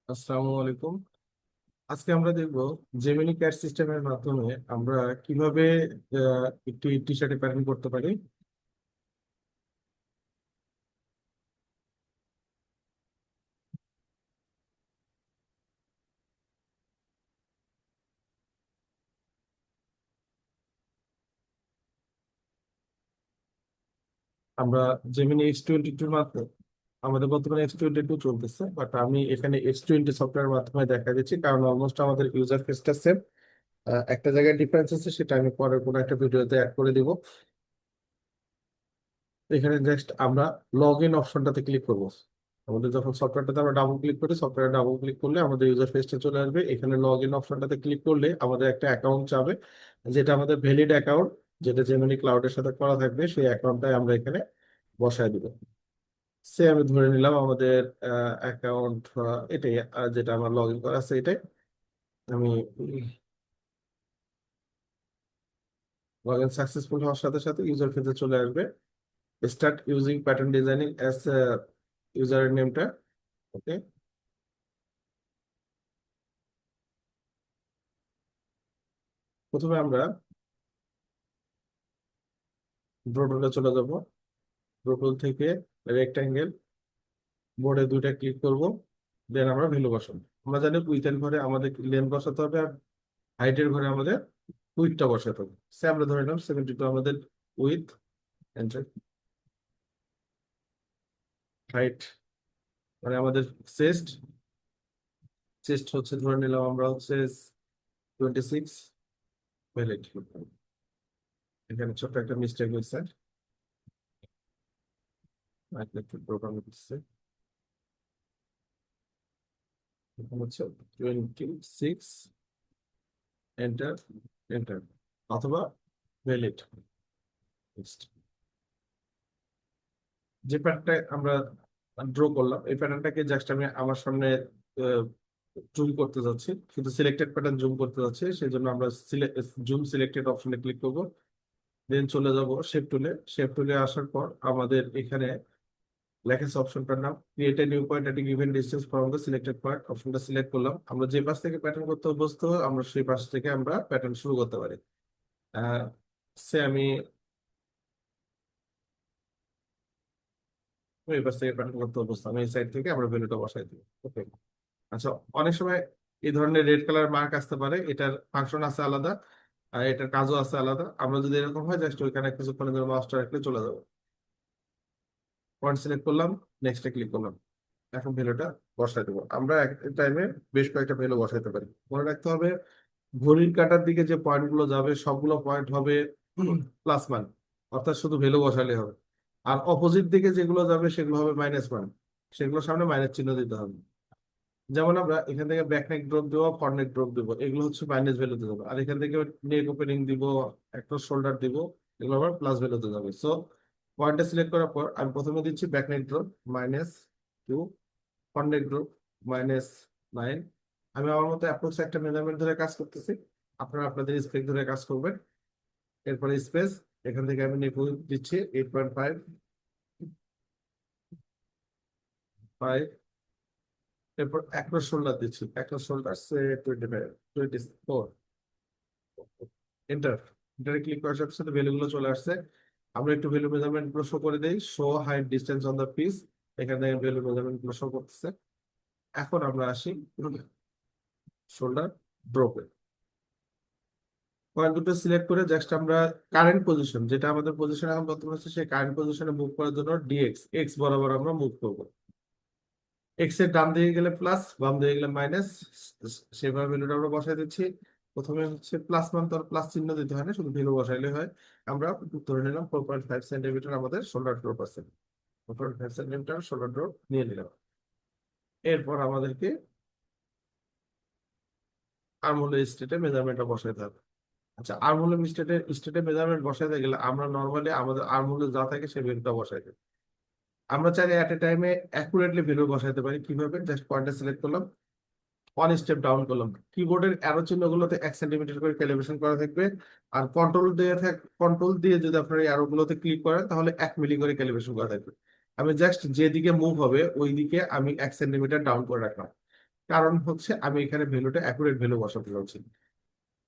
আসসালামু আলাইকুম। আজকে আমরা দেখব জেমিনি ক্যাট সিস্টেমের মাধ্যমে আমরা কিভাবে একটি টি শার্টে প্যাটার্ন করতে পারি। আমরা জেমিনি X22 মাধ্যমে আমাদের বর্তমানে X22 চলতেছে, বাট আমি এখানে X20 সফটওয়্যার মাধ্যমে দেখা দিচ্ছি, কারণ অলমোস্ট আমাদের ইউজার ফেসটা সেম। একটা জায়গায় ডিফারেন্স আছে, সেটা আমি পরের কোনো একটা ভিডিওতে অ্যাড করে দিব। এখানে জাস্ট আমরা লগ ইন অপশনটাতে ক্লিক করব। আমাদের যখন সফটওয়্যারটাতে আমরা ডাবল ক্লিক করি, সফটওয়্যারে ডাবল ক্লিক করলে আমাদের ইউজার ফেসটা চলে আসবে। এখানে লগ ইন অপশনটাতে ক্লিক করলে আমাদের একটা অ্যাকাউন্ট চাবে, যেটা আমাদের ভ্যালিড অ্যাকাউন্ট, যেটা জেমিনি ক্লাউডের সাথে করা থাকবে। সেই অ্যাকাউন্টটাই আমরা এখানে বসায় দিব। সে আমি ধরে নিলাম আমাদের অ্যাকাউন্ট এটাই, যেটা আমার লগ ইন করা আছে এটাই। আমি লগ ইন সাকসেসফুল হওয়ার সাথে সাথে ইউজার ফেসে চলে আসবে start using pattern designing as ইউজারের নেমটা। ওকে, প্রথমে আমরা ড্র টুলে চলে যাব। ড্র টুল থেকে রেক্টাঙ্গেল বোর্ডে দুইটা ক্লিক করব। দেন আমরা ভ্যালু বসাবো। আমরা জানি উইথের ঘরে আমাদের লেন্থ বসাতে হবে, আর হাইটের ঘরে আমাদের উইথটা বসাতে হবে। সে আমরা ধরে নিলাম 72 আমাদের উইথ, এন্টার। হাইট মানে আমাদের চেস্ট, চেস্ট হচ্ছে ধরে নিলাম আমরা হচ্ছে 26। ভ্যালিড, এখানে ছোট্ট একটা মিস্টেক হয়েছে, একটু প্রোগ্রাম করতেছে। এখানে হচ্ছে 26, এন্টার, এন্টার, অথবা ভ্যালিড। যে প্যাটার্নটা আমরা ড্র করলাম, এই প্যাটার্নটাকে জাস্ট আমি আমার সামনে জুম করতে যাচ্ছি, শুধু সিলেক্টেড প্যাটার্ন জুম করতে যাচ্ছি। সেই জন্য আমরা জুম সিলেক্টেড অপশনে ক্লিক করব। দেন চলে যাব শেপ টুলে। শেপ টুলে আসার পর আমাদের এখানে লেখা আছে অপশনটার নাম create a new point at given distance from the selected point. অপশনটা সিলেক্ট করলাম। আমরা যে পাশ থেকে প্যাটার্ন করতে অভ্যস্ত আমরা সেই পাশ থেকে আমরা প্যাটার্ন শুরু করতে পারি। আহ সে আমি এই পাশ থেকে প্যাটার্ন করতে অভ্যস্ত, আমি এই সাইড থেকে আমরা ভ্যালুটা বসাই দিই। ওকে। আচ্ছা, অনেক সময় এই ধরনের রেড কালার মার্ক আসতে পারে, এটার ফাংশন আছে আলাদা আর এটার কাজও আছে আলাদা। আমরা যদি এরকম হয় জাস্ট ওইখানে কিছুক্ষণের জন্য মাউসটা রাখলে চলে যাবো। পয়েন্ট সিলেক্ট করলাম, নেক্সটে ক্লিক করলাম। এখন ভ্যালুটা বসাই দেবো। আমরা এক টাইমে বেশ কয়েকটা ভ্যালু বসাইতে পারি। মনে রাখতে হবে ঘড়ির কাঁটার দিকে যে পয়েন্ট গুলো যাবে সবগুলো পয়েন্ট হবে প্লাস মান, অর্থাৎ শুধু ভ্যালু বসালে হবে। আর অপোজিট দিকে যেগুলো যাবে সেগুলো হবে মাইনাস মান, সেগুলোর সামনে মাইনাস চিহ্ন দিতে হবে। যেমন আমরা এখান থেকে ব্যাক নেক ড্রপ দেবো, ফ্রন্ট নেক ড্রপ দেবো, এগুলো হচ্ছে মাইনাস ভ্যালুতে যাবে। আর এখান থেকে নেক ওপেনিং দিব, একটা শোল্ডার দিব, এগুলো আবার প্লাস ভ্যালুতে যাবে। সো পয়েন্টটা সিলেক্ট করার পর আমি প্রথমে দিচ্ছি ব্যাক নেক ড্রপ -2, ফ্রন্ট নেক ড্রপ -9। আমি আমার মতো অ্যাপ্রক্স একটা মেজারমেন্ট ধরে কাজ করতেছি, আপনারা আপনাদের স্পেক ধরে কাজ করবেন। এরপরে স্পেস, এখান থেকে আমি নেক দিচ্ছি 8.5, 5। এরপর একটা শোল্ডার দিচ্ছি, একটা শোল্ডার সে 25, 24। এন্টার, এন্টারে ক্লিক করার সাথে সাথে ভ্যালু গুলো চলে আসছে। আমরা একটু ভ্যালু মেজারমেন্ট গুলো শো করে দেই। Show height distance on the piece, এখানে ভ্যালু মেজারমেন্ট গুলো শো করতেছে। এখন আমরা আসি শোল্ডার ড্রপে। পয়েন্ট দুটো সিলেক্ট করে জাস্ট আমরা কারেন্ট পজিশন, যেটা আমাদের পজিশন এখন বর্তমানে আছে, সেই কারেন্ট পজিশনে মুভ করার জন্য ডিএক্স এক্স বরাবর আমরা মুভ করব। এক্স এর ডান দিকে গেলে প্লাস, বাম দিকে গেলে মাইনাস, সেভাবে ভ্যালুটা আমরা বসাই দিচ্ছি। প্রথমে হচ্ছে প্লাস মান, তো প্লাস চিহ্ন দিতে হয় না, শুধু ভ্যালু বসাইলে হয়। আমরা ধরে নিলাম 4.5 সেন্টিমিটার আমাদের শোল্ডার ড্রপ আছে। 4.5 সেন্টিমিটার শোল্ডার ড্রপ নিয়ে নিলাম। এরপর আমাদেরকে আর্মহোল স্টেটে মেজারমেন্টটা বসাইতে হবে। আচ্ছা, আর্মহোল স্টেটে মেজারমেন্ট বসাইতে গেলে আমরা নর্মালি আমাদের আর্মহোলে যা থাকে সেই ভ্যালুটা বসাই দিই। আমরা চাইলে এট এ টাইমে অ্যাকুরেটলি ভ্যালু বসাইতে পারি। কিভাবে? জাস্ট পয়েন্টটা সিলেক্ট করলাম, ওয়ান স্টেপ ডাউন করলাম। কিবোর্ডের অ্যারো চিহ্নগুলোতে 1 সেন্টিমিটার করে ক্যালিব্রেশন করা থাকবে। আর কন্ট্রোল দিয়ে যদি আপনার এই অ্যারো গুলোতে ক্লিক করেন তাহলে 1 মিলি করে ক্যালিব্রেশন করা থাকবে। আমি জাস্ট যেদিকে মুভ হবে ওই দিকে আমি 1 সেন্টিমিটার ডাউন করে রাখলাম। কারণ হচ্ছে আমি এখানে ভ্যালুটা অ্যাকুরেট ভ্যালু বসাতে চাচ্ছি।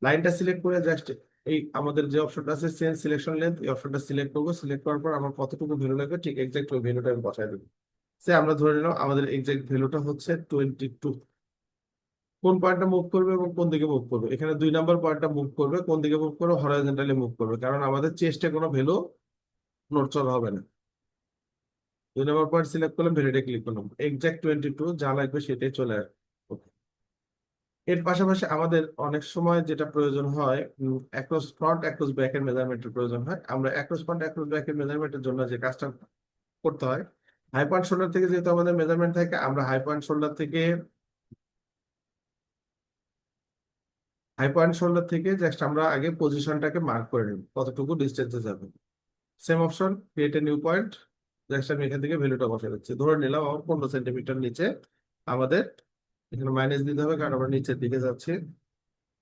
লাইনটা সিলেক্ট করে জাস্ট এই আমাদের যে অপশনটা আছে চেঞ্জ সিলেকশন লেন্থ, এই অপশনটা সিলেক্ট করবো। সিলেক্ট করার পর আমার কতটুকু ভ্যালু লাগবে ঠিক এক্সাক্ট ওই ভ্যালুটা আমি বসাই দেবো। সে আমরা ধরে নিলাম আমাদের এক্সাক্ট ভ্যালুটা হচ্ছে 22। কোন পয়েন্টটা মুভ করবে এবং কোন দিকে মুভ করবে, এখানে 2 নম্বর পয়েন্টটা মুভ করবে। কোন দিকে মুভ করবে? হরাইজন্টালি মুভ করবে, কারণ আমাদের চেস্টে কোনো ভ্যালু নড়চড় হবে না। 2 নম্বর পয়েন্ট সিলেক্ট করলাম, ভ্যালিডে ক্লিক করলাম, এক্সাক্ট 22 যা লাগবে সেটাই চলে আসবে। Okay. এর পাশাপাশি আমাদের অনেক সময় যেটা প্রয়োজন হয়, অ্যাক্রস ফ্রন্ট অ্যাক্রস ব্যাক এর মেজারমেন্টের প্রয়োজন হয়। আমরা অ্যাক্রস ফ্রন্ট অ্যাক্রস ব্যাক এর মেজারমেন্টের জন্য যে কাজটা করতে হয়, হাই পয়েন্ট শোল্ডার থেকে যেহেতু আমাদের মেজারমেন্ট থাকে, আমরা হাই পয়েন্ট শোল্ডার থেকে জাস্ট আমরা আগে পজিশনটাকে মার্ক করে নিব কতটুকু ডিস্টেন্সে যাবে। Same option, create a new point. Just আমি এখান থেকে ভ্যালুটা বসে দিচ্ছি, ধরে নিলাম আমার 15 সেন্টিমিটার নিচে আমাদের, এখানে মাইনাস দিতে হবে কারণ আমরা নিচের দিকে যাচ্ছি।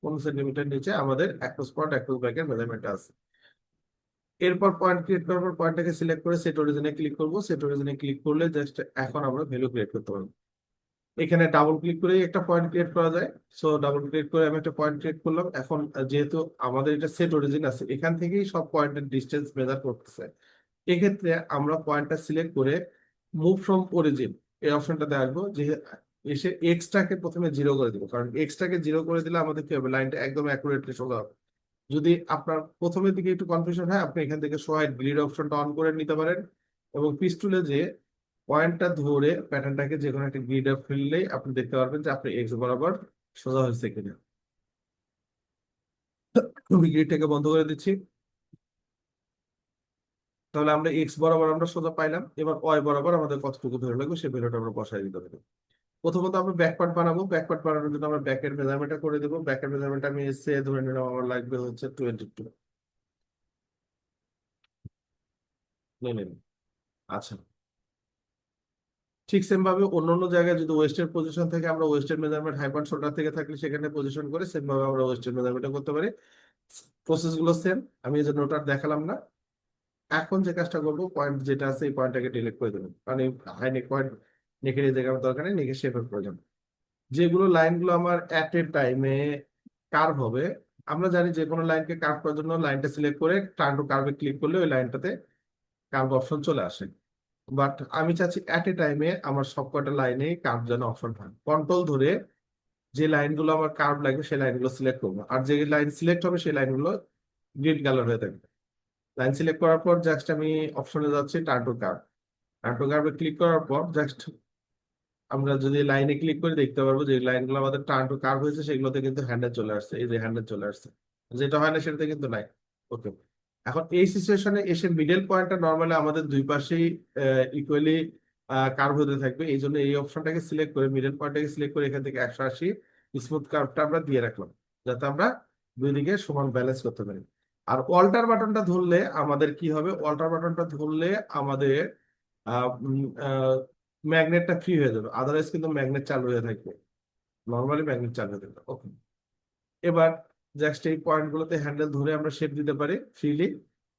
15 সেন্টিমিটার নিচে আমাদের অ্যাক্রস ফ্রন্ট অ্যাক্রস ব্যাক এর মেজারমেন্ট আছে। এরপর পয়েন্ট ক্রিয়েট করার পর পয়েন্টটাকে সিলেক্ট করে সেট অরিজিনে ক্লিক করবো। সেট অরিজিনে ক্লিক করলে জাস্ট এখন আমরা ভ্যালু ক্রিয়েট করতে পারবো। এখানে ডাবল ক্লিক করে একটা পয়েন্ট ক্রিয়েট করা যায়। সো ডাবল ক্লিক করে আমি একটা পয়েন্ট ক্রিয়েট করলাম। এখন যেহেতু আমাদের এটা সেট অরিজিন আছে, এখান থেকেই সব পয়েন্টের ডিস্টেন্স মেজার করতেছে। এক্ষেত্রে আমরা পয়েন্টটা সিলেক্ট করে মুভ ফ্রম অরিজিন এই অপশনটাতে আসবো। যে এসে এক্সটাকে প্রথমে জিরো করে দিব, কারণ এক্সটাকে জিরো করে দিলে আমাদের কি হবে, লাইনটা একদম অ্যাকুরেটলি সোজা হবে। যদি আপনার প্রথমের দিকে একটু কনফিউশন হয়, আপনি এখান থেকে শো হাইড গ্রিড অপশনটা অন করে নিতে পারেন এবং পিস্টুলে যে পয়েন্টটা ধরে প্যাটার্নটাকে যে কোনো একটা গ্রিডে ফেললেই আপনি দেখতে পারবেন যে আপনি এক্স বরাবর সোজা হয়েছে কিনা। আমি গ্রিডটাকে বন্ধ করে দিচ্ছি। তাহলে আমরা এক্স বরাবর আমরা সোজা পাইলাম। এবার ওয়াই বরাবর আমাদের কতটুকু ধরে লাগবে সেই ভ্যালুটা আমরা বসাই দিতে পারি। প্রথমত আমরা ব্যাকপার্ট বানাবো। ব্যাকপার্ট বানানোর জন্য আমরা ব্যাকের মেজারমেন্টটা করে দেবো। ব্যাকের মেজারমেন্ট আমি এসে ধরে নিলাম আমার লাগবে হচ্ছে 22 নিলেন। আচ্ছা, ঠিক সেম ভাবে অন্য অন্য জায়গায় যদি ওয়েস্টের পজিশন থেকে আমরা ওয়েস্টের মেজারমেন্ট হাইপার শোল্ডার থেকে থাকলে সেখানে পজিশন করে সেম ভাবে আমরা ওয়েস্টের মেজারমেন্ট করতে পারি। প্রসেস গুলো সেম, আমি এই জন্য ওটা আর দেখালাম না। এখন যে কাজটা করবো, পয়েন্ট যেটা আছে এই পয়েন্টটাকে ডিলিট করে দেবেন, কারণ এই হাই নেক পয়েন্ট নেকের এই জায়গার দরকার নেই, নেকের শেপের প্রয়োজন। যেগুলো লাইনগুলো আমার অ্যাট এ টাইমে কার্ভ হবে, আমরা জানি যে কোনো লাইনকে কার্ভ করার জন্য লাইনটা সিলেক্ট করে টার্ন টু কার্ভে ক্লিক করলে ওই লাইনটাতে কার্ভ অপশন চলে আসে। বাট আমি চাচ্ছি অ্যাট এ টাইমে আমার সবকটা লাইনে কার্ভ যেন অপশন থাকে। কন্ট্রোল ধরে যে লাইনগুলো আমার কার্ভ লাগবে সেই লাইনগুলো সিলেক্ট করবো, আর যে লাইন সিলেক্ট হবে সেই লাইনগুলো গ্রিন কালার হয়ে থাকবে। লাইন সিলেক্ট করার পর জাস্ট আমি অপশনে যাচ্ছি turn to curve. Turn to কার্ভে ক্লিক করার পর জাস্ট আমরা যদি লাইনে ক্লিক করে দেখতে পারবো যে লাইনগুলো আমাদের টার্ন টু কার্ভ হয়েছে, সেগুলোতে কিন্তু হ্যান্ডেল চলে আসছে। এই যে হ্যান্ডেল চলে আসছে, যেটা হয় না সেটাতে কিন্তু নাই। ওকে, এখন এই সিচুয়েশনে এসে মিডল পয়েন্টটা নর্মালি আমাদের দুই পাশেই ইকুয়ালি কার্ভ হতে থাকবে। এই জন্য এই অপশনটাকে সিলেক্ট করে মিডল পয়েন্টটাকে সিলেক্ট করে এখান থেকে 180 স্মুথ কার্ভটা আমরা দিয়ে রাখলাম, যাতে আমরা দুই দিকে সমান ব্যালেন্স করতে পারি। আর অল্টার বাটনটা ধরলে আমাদের কি হবে, অল্টার বাটনটা ধরলে আমাদের ম্যাগনেটটা ফ্রি হয়ে যাবে, আদারওয়াইজ কিন্তু ম্যাগনেট চালু হয়ে থাকবে। নর্মালি ম্যাগনেট চালু হয়ে থাকবে। ওকে, এবার জাস্ট এই পয়েন্ট গুলোতে হ্যান্ডেল ধরে আমরা শেপ দিতে পারি ফ্রিলি।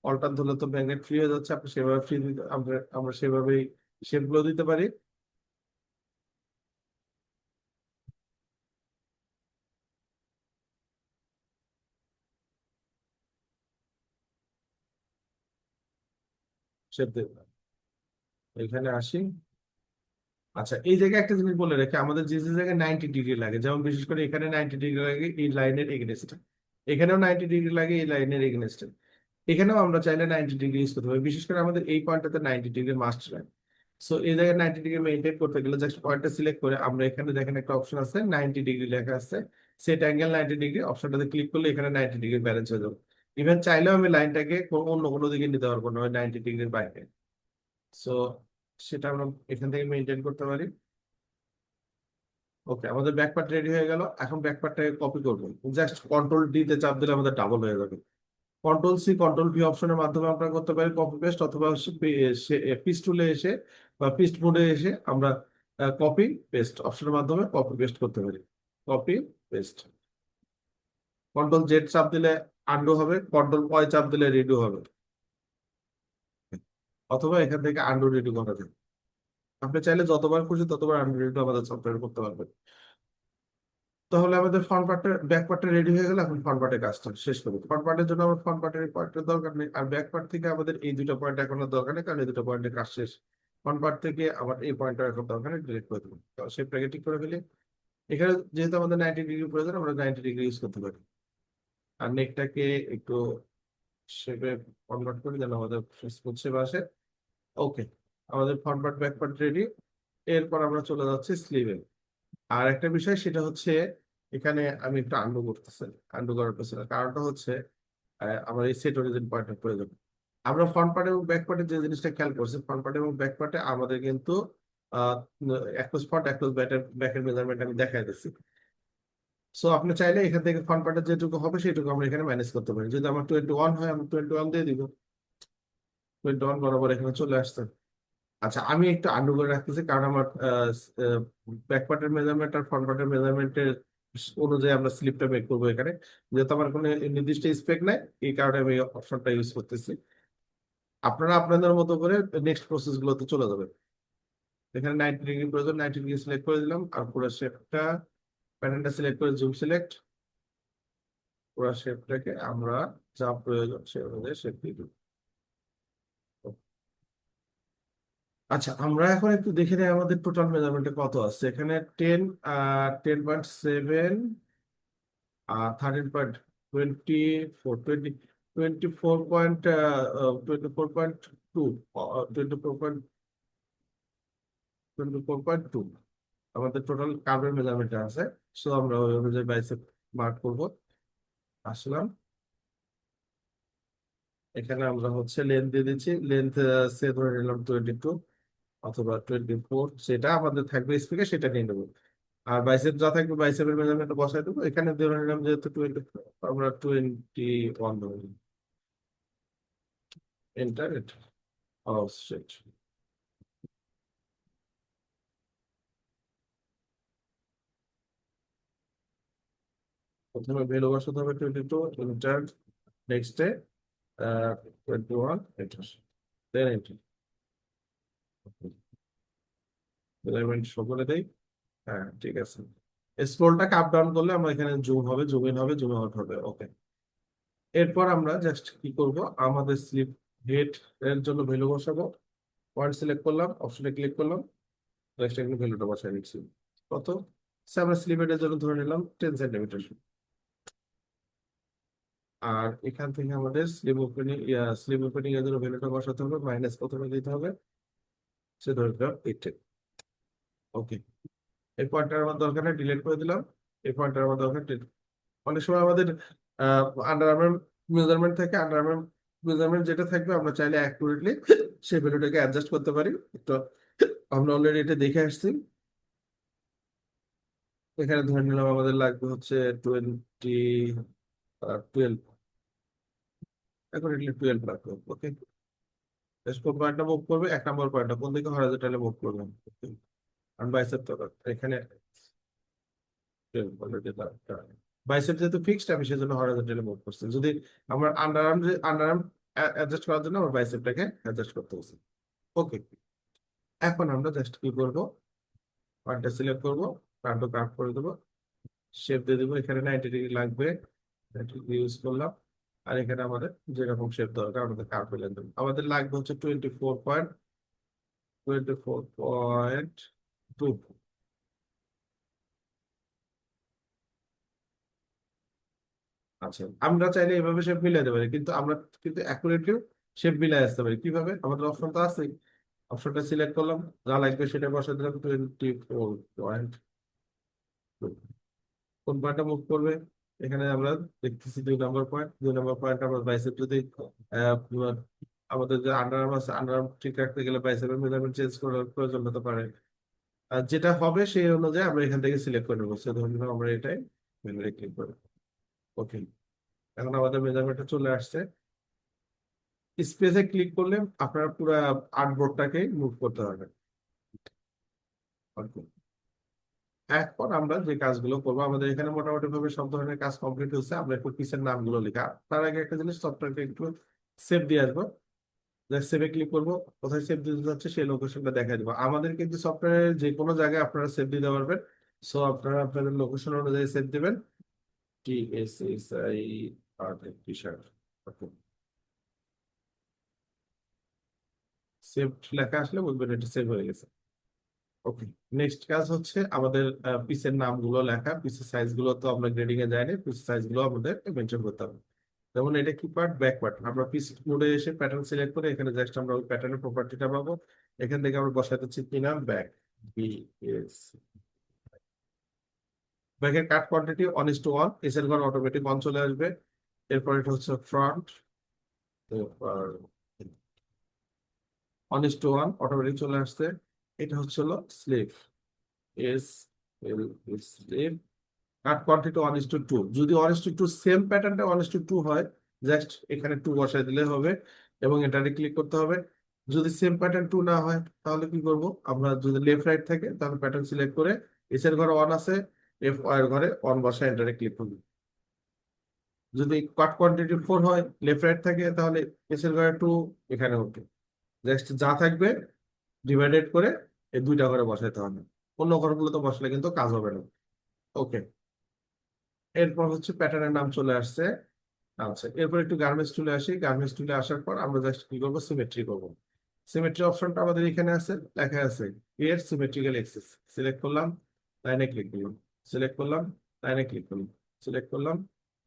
অল্টার ধরলে তো ম্যাগনেট ফ্রি হয়ে যাচ্ছে, আপনি সেভাবে ফ্রি দিতে আমরা আমরা সেভাবেই শেপ গুলো দিতে পারি। শেপ দিতে এখানে আসি। আচ্ছা, এই জায়গায় একটা জিনিস বলে রেখে, আমাদের যে যে জায়গায় 90 ডিগ্রি লাগে, যেমন বিশেষ করে এখানে 90 ডিগ্রি লাগে এই লাইনের এগেনস্টে, এখানেও 90 ডিগ্রি লাগে এই লাইনের এগেনস্টে, এখানেও আমরা চাইলে 90 ডিগ্রি ইউজ করতে পারি। বিশেষ করে আমাদের এই পয়েন্টটাতে 90 ডিগ্রি মাস্ট লাগে। সো এই জায়গায় 90 ডিগ্রি মেনটেন করতে গেলে জাস্ট পয়েন্টটা সিলেক্ট করে আমরা এখানে দেখেন একটা অপশন আছে 90 ডিগ্রি লেখা আছে, সেট অ্যাঙ্গেল 90 ডিগ্রি অপশনটাতে ক্লিক করলে এখানে 90 ডিগ্রি ব্যালেন্স হয়ে যাবে। ইভেন চাইলেও আমি লাইনটাকে অন্য কোনো দিকে নিতে পারবো না, ওই 90 ডিগ্রির বাইরে। সো সেটা আমরা এখান থেকে মেনটেন করতে পারি। ওকে, আমাদের ব্যাকপার্ট রেডি হয়ে গেল। এখন ব্যাকপার্টটাকে কপি করবো, জাস্ট কন্ট্রোল ডি তে চাপ দিলে আমাদের ডাবল হয়ে যাবে। কন্ট্রোল সি কন্ট্রোল ভি অপশনের মাধ্যমে আমরা করতে পারি কপি পেস্ট, অথবা পিস্ট টুলে এসে বা পিস্ট মোডে এসে আমরা কপি পেস্ট অপশনের মাধ্যমে কপি পেস্ট করতে পারি। কপি পেস্ট, কন্ট্রোল জেড চাপ দিলে আন্ডু হবে, কন্ট্রোল ওয়াই চাপ দিলে রিডু হবে, অথবা এখান থেকে আন্ডু রিডু করা যায়। আপনি চাইলে যতবার খুশি ততবার আন্ডু রিডু আমাদের সফটওয়্যার করতে পারবেন। তাহলে আমাদের ফ্রন্ট পার্টটা ব্যাক পার্টটা রেডি হয়ে গেল, এখন ফ্রন্ট পার্টের কাজটা শেষ করি। ফ্রন্ট পার্টের জন্য আমার ফ্রন্ট পার্টের পয়েন্টের দরকার নেই, আর ব্যাক পার্ট থেকে আমাদের এই দুটো পয়েন্ট এখন আর দরকার নেই, কারণ এই দুটো পয়েন্টের কাজ শেষ। ফ্রন্ট পার্ট থেকে আমার এই পয়েন্টটা এখন দরকার নেই, ডিলিট করে দেবো। শেপটাকে ঠিক করে ফেলি। এখানে যেহেতু আমাদের 90 ডিগ্রি প্রয়োজন, আমরা 90 ডিগ্রি ইউজ করতে পারি। আর নেকটাকে একটু শেপে কনভার্ট করি যেন আমাদের স্মুথ শেপ আসে। ওকে, আমাদের front part back part ready. এরপর আমরা চলে যাচ্ছি স্লিভে। আর একটা বিষয় সেটা হচ্ছে, এখানে আমি একটু আন্ডু করতেছি। আন্ডু করার পেছনে কারণটা হচ্ছে আমার এই সেট অরিজিন পয়েন্টের প্রয়োজন। আমরা ফ্রন্ট পার্ট এবং ব্যাক পার্টে যে জিনিসটা খেয়াল করছি, ফ্রন্ট পার্ট এবং ব্যাক পার্টে আমাদের কিন্তু আহ একটু ফ্রন্ট একটু ব্যাকের মেজারমেন্ট আমি দেখাই দিচ্ছি। সো আপনি চাইলে এখান থেকে ফ্রন্ট পার্টের যেটুকু হবে সেটুকু আমরা এখানে ম্যানেজ করতে পারি। যদি আমার 21 হয়, আমি 21 দিয়ে দিব। 21 বরাবর এখানে চলে আসছে। আচ্ছা, আমি একটু আন্ডু করে রাখতেছি, কারণ আমার ব্যাক পার্টের মেজারমেন্ট আর ফ্রন্ট পার্টের মেজারমেন্টের অনুযায়ী আমরা স্লিপটা মেক করবো এখানে। যেহেতু আমার কোনো নির্দিষ্ট স্পেক নাই, এই কারণে আমি অপশনটা ইউজ করতেছি। আপনারা আপনাদের মতো করে নেক্সট প্রসেস গুলোতে চলে যাবেন। এখানে 90 ডিগ্রি প্রয়োজন, 90 ডিগ্রি সিলেক্ট করে দিলাম, আর পুরো শেপটা প্যাটার্নটা সিলেক্ট করে জুম সিলেক্ট। পুরো শেপটাকে আমরা যা প্রয়োজন সে অনুযায়ী শেপ দিয়ে দিব। আচ্ছা, আমরা এখন একটু দেখে নিই আমাদের টোটাল মেজারমেন্টে কত আছে। এখানে 10.7 আর 13.24 24.2 24.2 আমাদের টোটাল কার্ভের মেজারমেন্ট আছে। সো আমরা ওই অনুযায়ী বাইসেপ মার্ক করব। আসলাম, এখানে আমরা হচ্ছে লেন্থ দিয়ে দিচ্ছি। লেন্থ সে ধরে নিলাম 22 অথবা 24, সেটা আমাদের থাকবে স্পেকে, সেটা নিয়ে নেবো। আর বাইসেপ যা থাকবে বাইসেপের মেজারমেন্ট বসাই দেবো। এখানে ধরে নিলাম যেহেতু 20, আমরা 21 ধরে নিলাম। এন্টার। Oh shit. প্রথমে ভ্যালু বসাতে হবে 22, এন্টার। নেক্সটে 21, enter. Then enter. Element show করে দেই। হ্যাঁ, ঠিক আছে। স্ক্রলটাকে আপ ডাউন করলে আমরা এখানে জুম হবে, জুম ইন হবে, জুম আউট হবে। ওকে, এরপর আমরা জাস্ট কি করব, আমাদের স্লিপ হেড এর জন্য ভ্যালু বসাবো। পয়েন্ট সিলেক্ট করলাম, অপশনে ক্লিক করলাম, জাস্ট এখানে ভ্যালুটা বসাই দিচ্ছি। কত? আমরা স্লিপ হেডের জন্য ধরে নিলাম 10 সেন্টিমিটার। আর এখান থেকে আমাদের স্লিপ ওপেনিং এর জন্য ভ্যালুটা বসাতে হবে, মাইনাস প্রথমে দিতে হবে, সে ধরে দিলাম 8। ওকে, এই পয়েন্টটার আমার দরকার নেই, ডিলিট করে দিলাম। এই পয়েন্টটার আমার দরকার নেই। অনেক সময় আমাদের আন্ডার আর্মের মেজারমেন্ট থেকে, আন্ডার আর্মের মেজারমেন্ট যেটা থাকবে আমরা চাইলে অ্যাকুরেটলি সেই ভ্যালুটাকে অ্যাডজাস্ট করতে পারি। তো আমরা অলরেডি এটা দেখে আসছি। এখানে ধরে নিলাম আমাদের লাগবে হচ্ছে 12, এখন 12 লাগবে। ওকে, কোন পয়েন্টটা মুভ করবে, 1 নম্বর পয়েন্টটা কোন দিকে হরাইজন্টালি মুভ করবে। আর বাইসেপ তো এখানে বাইসেপ যেহেতু ফিক্সড, আমি সেজন্য হরাইজন্টালি মুভ করছি। যদি আমার আন্ডার আর্ম অ্যাডজাস্ট করার জন্য আমার বাইসেপটাকে অ্যাডজাস্ট করতে হচ্ছে। ওকে, এখন আমরা জাস্ট কি করবো, পয়েন্টটা সিলেক্ট করবো, পয়েন্টটা কাট করে দেবো, শেপ দিয়ে দেবো। এখানে 90 ডিগ্রি লাগবে, ইউজ করলাম। আর এখানে আমাদের যেরকম শেপ দরকার আমাদের কাট করে দেবো। আমাদের লাগবে হচ্ছে 24.2। আচ্ছা, আমরা চাইলে এভাবে শেপ মিলাই দিতে পারি, কিন্তু আমরা কিন্তু অ্যাকুরেটলি শেপ মিলাই আসতে পারি কিভাবে, আমাদের অপশন তো আছে। অপশনটা সিলেক্ট করলাম, যা লাগবে সেটা বসে দিলাম। 24.2 কোন পয়েন্টটা মুভ করবে, এখানে আমরা দেখতেছি 2 নম্বর পয়েন্ট। 2 নম্বর পয়েন্ট আমরা বাইসেপ যদি আহ, আমাদের যে আন্ডার আর্ম আছে, আন্ডার আর্ম ঠিক রাখতে গেলে বাইসেপের মেজারমেন্ট চেঞ্জ করার প্রয়োজন হতে পারে। আর যেটা হবে সেই অনুযায়ী আমরা এখান থেকে সিলেক্ট করে নেবো। সে ধরে নিলাম আমরা এটাই ক্লিক করবো। ওকে, এখন আমাদের মেজারমেন্টটা চলে আসছে। স্পেসে ক্লিক করলে আপনার পুরো আর্টবোর্ডটাকে মুভ করতে হবে। Okay. এখন আমরা যে কাজগুলো করবো, আমাদের এখানে মোটামুটি ভাবে সব ধরনের কাজ কমপ্লিট হচ্ছে। আমরা একটু পিসের নামগুলো লেখা, তার আগে একটা জিনিস, সফটওয়্যারকে একটু সেভ দিয়ে আসবো। সেভে ক্লিক করবো, কোথায় সেভ দিতে যাচ্ছে সেই লোকেশনটা দেখাই দেবো। আমাদের কিন্তু সফটওয়্যারের যে কোনো জায়গায় আপনারা সেভ দিতে পারবেন। সো আপনারা আপনাদের লোকেশন অনুযায়ী সেভ দিবেন, TSSI টি শার্ট। সেভ লেখা আসলে বলবেন এটা সেভ হয়ে গেছে। ওকে, নেক্সট কাজ হচ্ছে আমাদের পিসের নামগুলো লেখা, পিসের সাইজ গুলো তো আমরা গ্রেডিং এ যাইনি, পিসের সাইজ গুলো আমাদের মেনশন করতে হবে। যেমন এটা কি পার্ট, ব্যাক পার্ট, আমরা পিস মোডে এসে প্যাটার্ন সিলেক্ট করে এখানে জাস্ট আমরা ওই প্যাটার্নের প্রপার্টিটা পাবো। এখান থেকে আমরা বসাতে হচ্ছে কি নাম, ব্যাক, BS। ব্যাকের কাট কোয়ান্টিটি 1:1, এস এর ঘর অটোমেটিক 1 চলে আসবে। এরপর এটা হচ্ছে ফ্রন্ট, এরপর 1:1 অটোমেটিক চলে আসছে। এটা হচ্ছে হলো স্লিভ, এস এল, স্লিভ। কাট কোয়ান্টিটি 1:2, যদি 1:2 সেম প্যাটার্নটা 1:2 হয়, জাস্ট এখানে 2 বসাই দিলে হবে এবং এটারে ক্লিক করতে হবে। যদি সেম প্যাটার্ন 2 না হয় তাহলে কি করব, আমরা যদি লেফট রাইট থাকে তাহলে প্যাটার্ন সিলেক্ট করে এস এর ঘরে 1 আছে, এফ ওয়াই এর ঘরে 1 বসায় এন্টারে ক্লিক করব। যদি কাট কোয়ান্টিটি 4 হয়, লেফট রাইট থাকে, তাহলে এস এর ঘরে 2, এখানে ওকে। জাস্ট যা থাকবে ডিভাইডেড করে এই দুইটা ঘরে বসাইতে হবে, অন্য ঘরগুলো তো বসলে কিন্তু কাজ হবে না। ওকে, এরপর হচ্ছে প্যাটার্নের নাম চলে আসছে। আচ্ছা, এরপর একটু গার্মেন্টস টুলে আসি। গার্মেন্টস টুলে আসার পর আমরা জাস্ট কি করবো, সিমেট্রি করবো। সিমেট্রি অপশনটা আমাদের এখানে আছে, লেখা আছে ক্রিয়েট সিমেট্রিক্যাল এক্সিস। সিলেক্ট করলাম, লাইনে ক্লিক করলাম, সিলেক্ট করলাম, লাইনে ক্লিক করলাম, সিলেক্ট করলাম,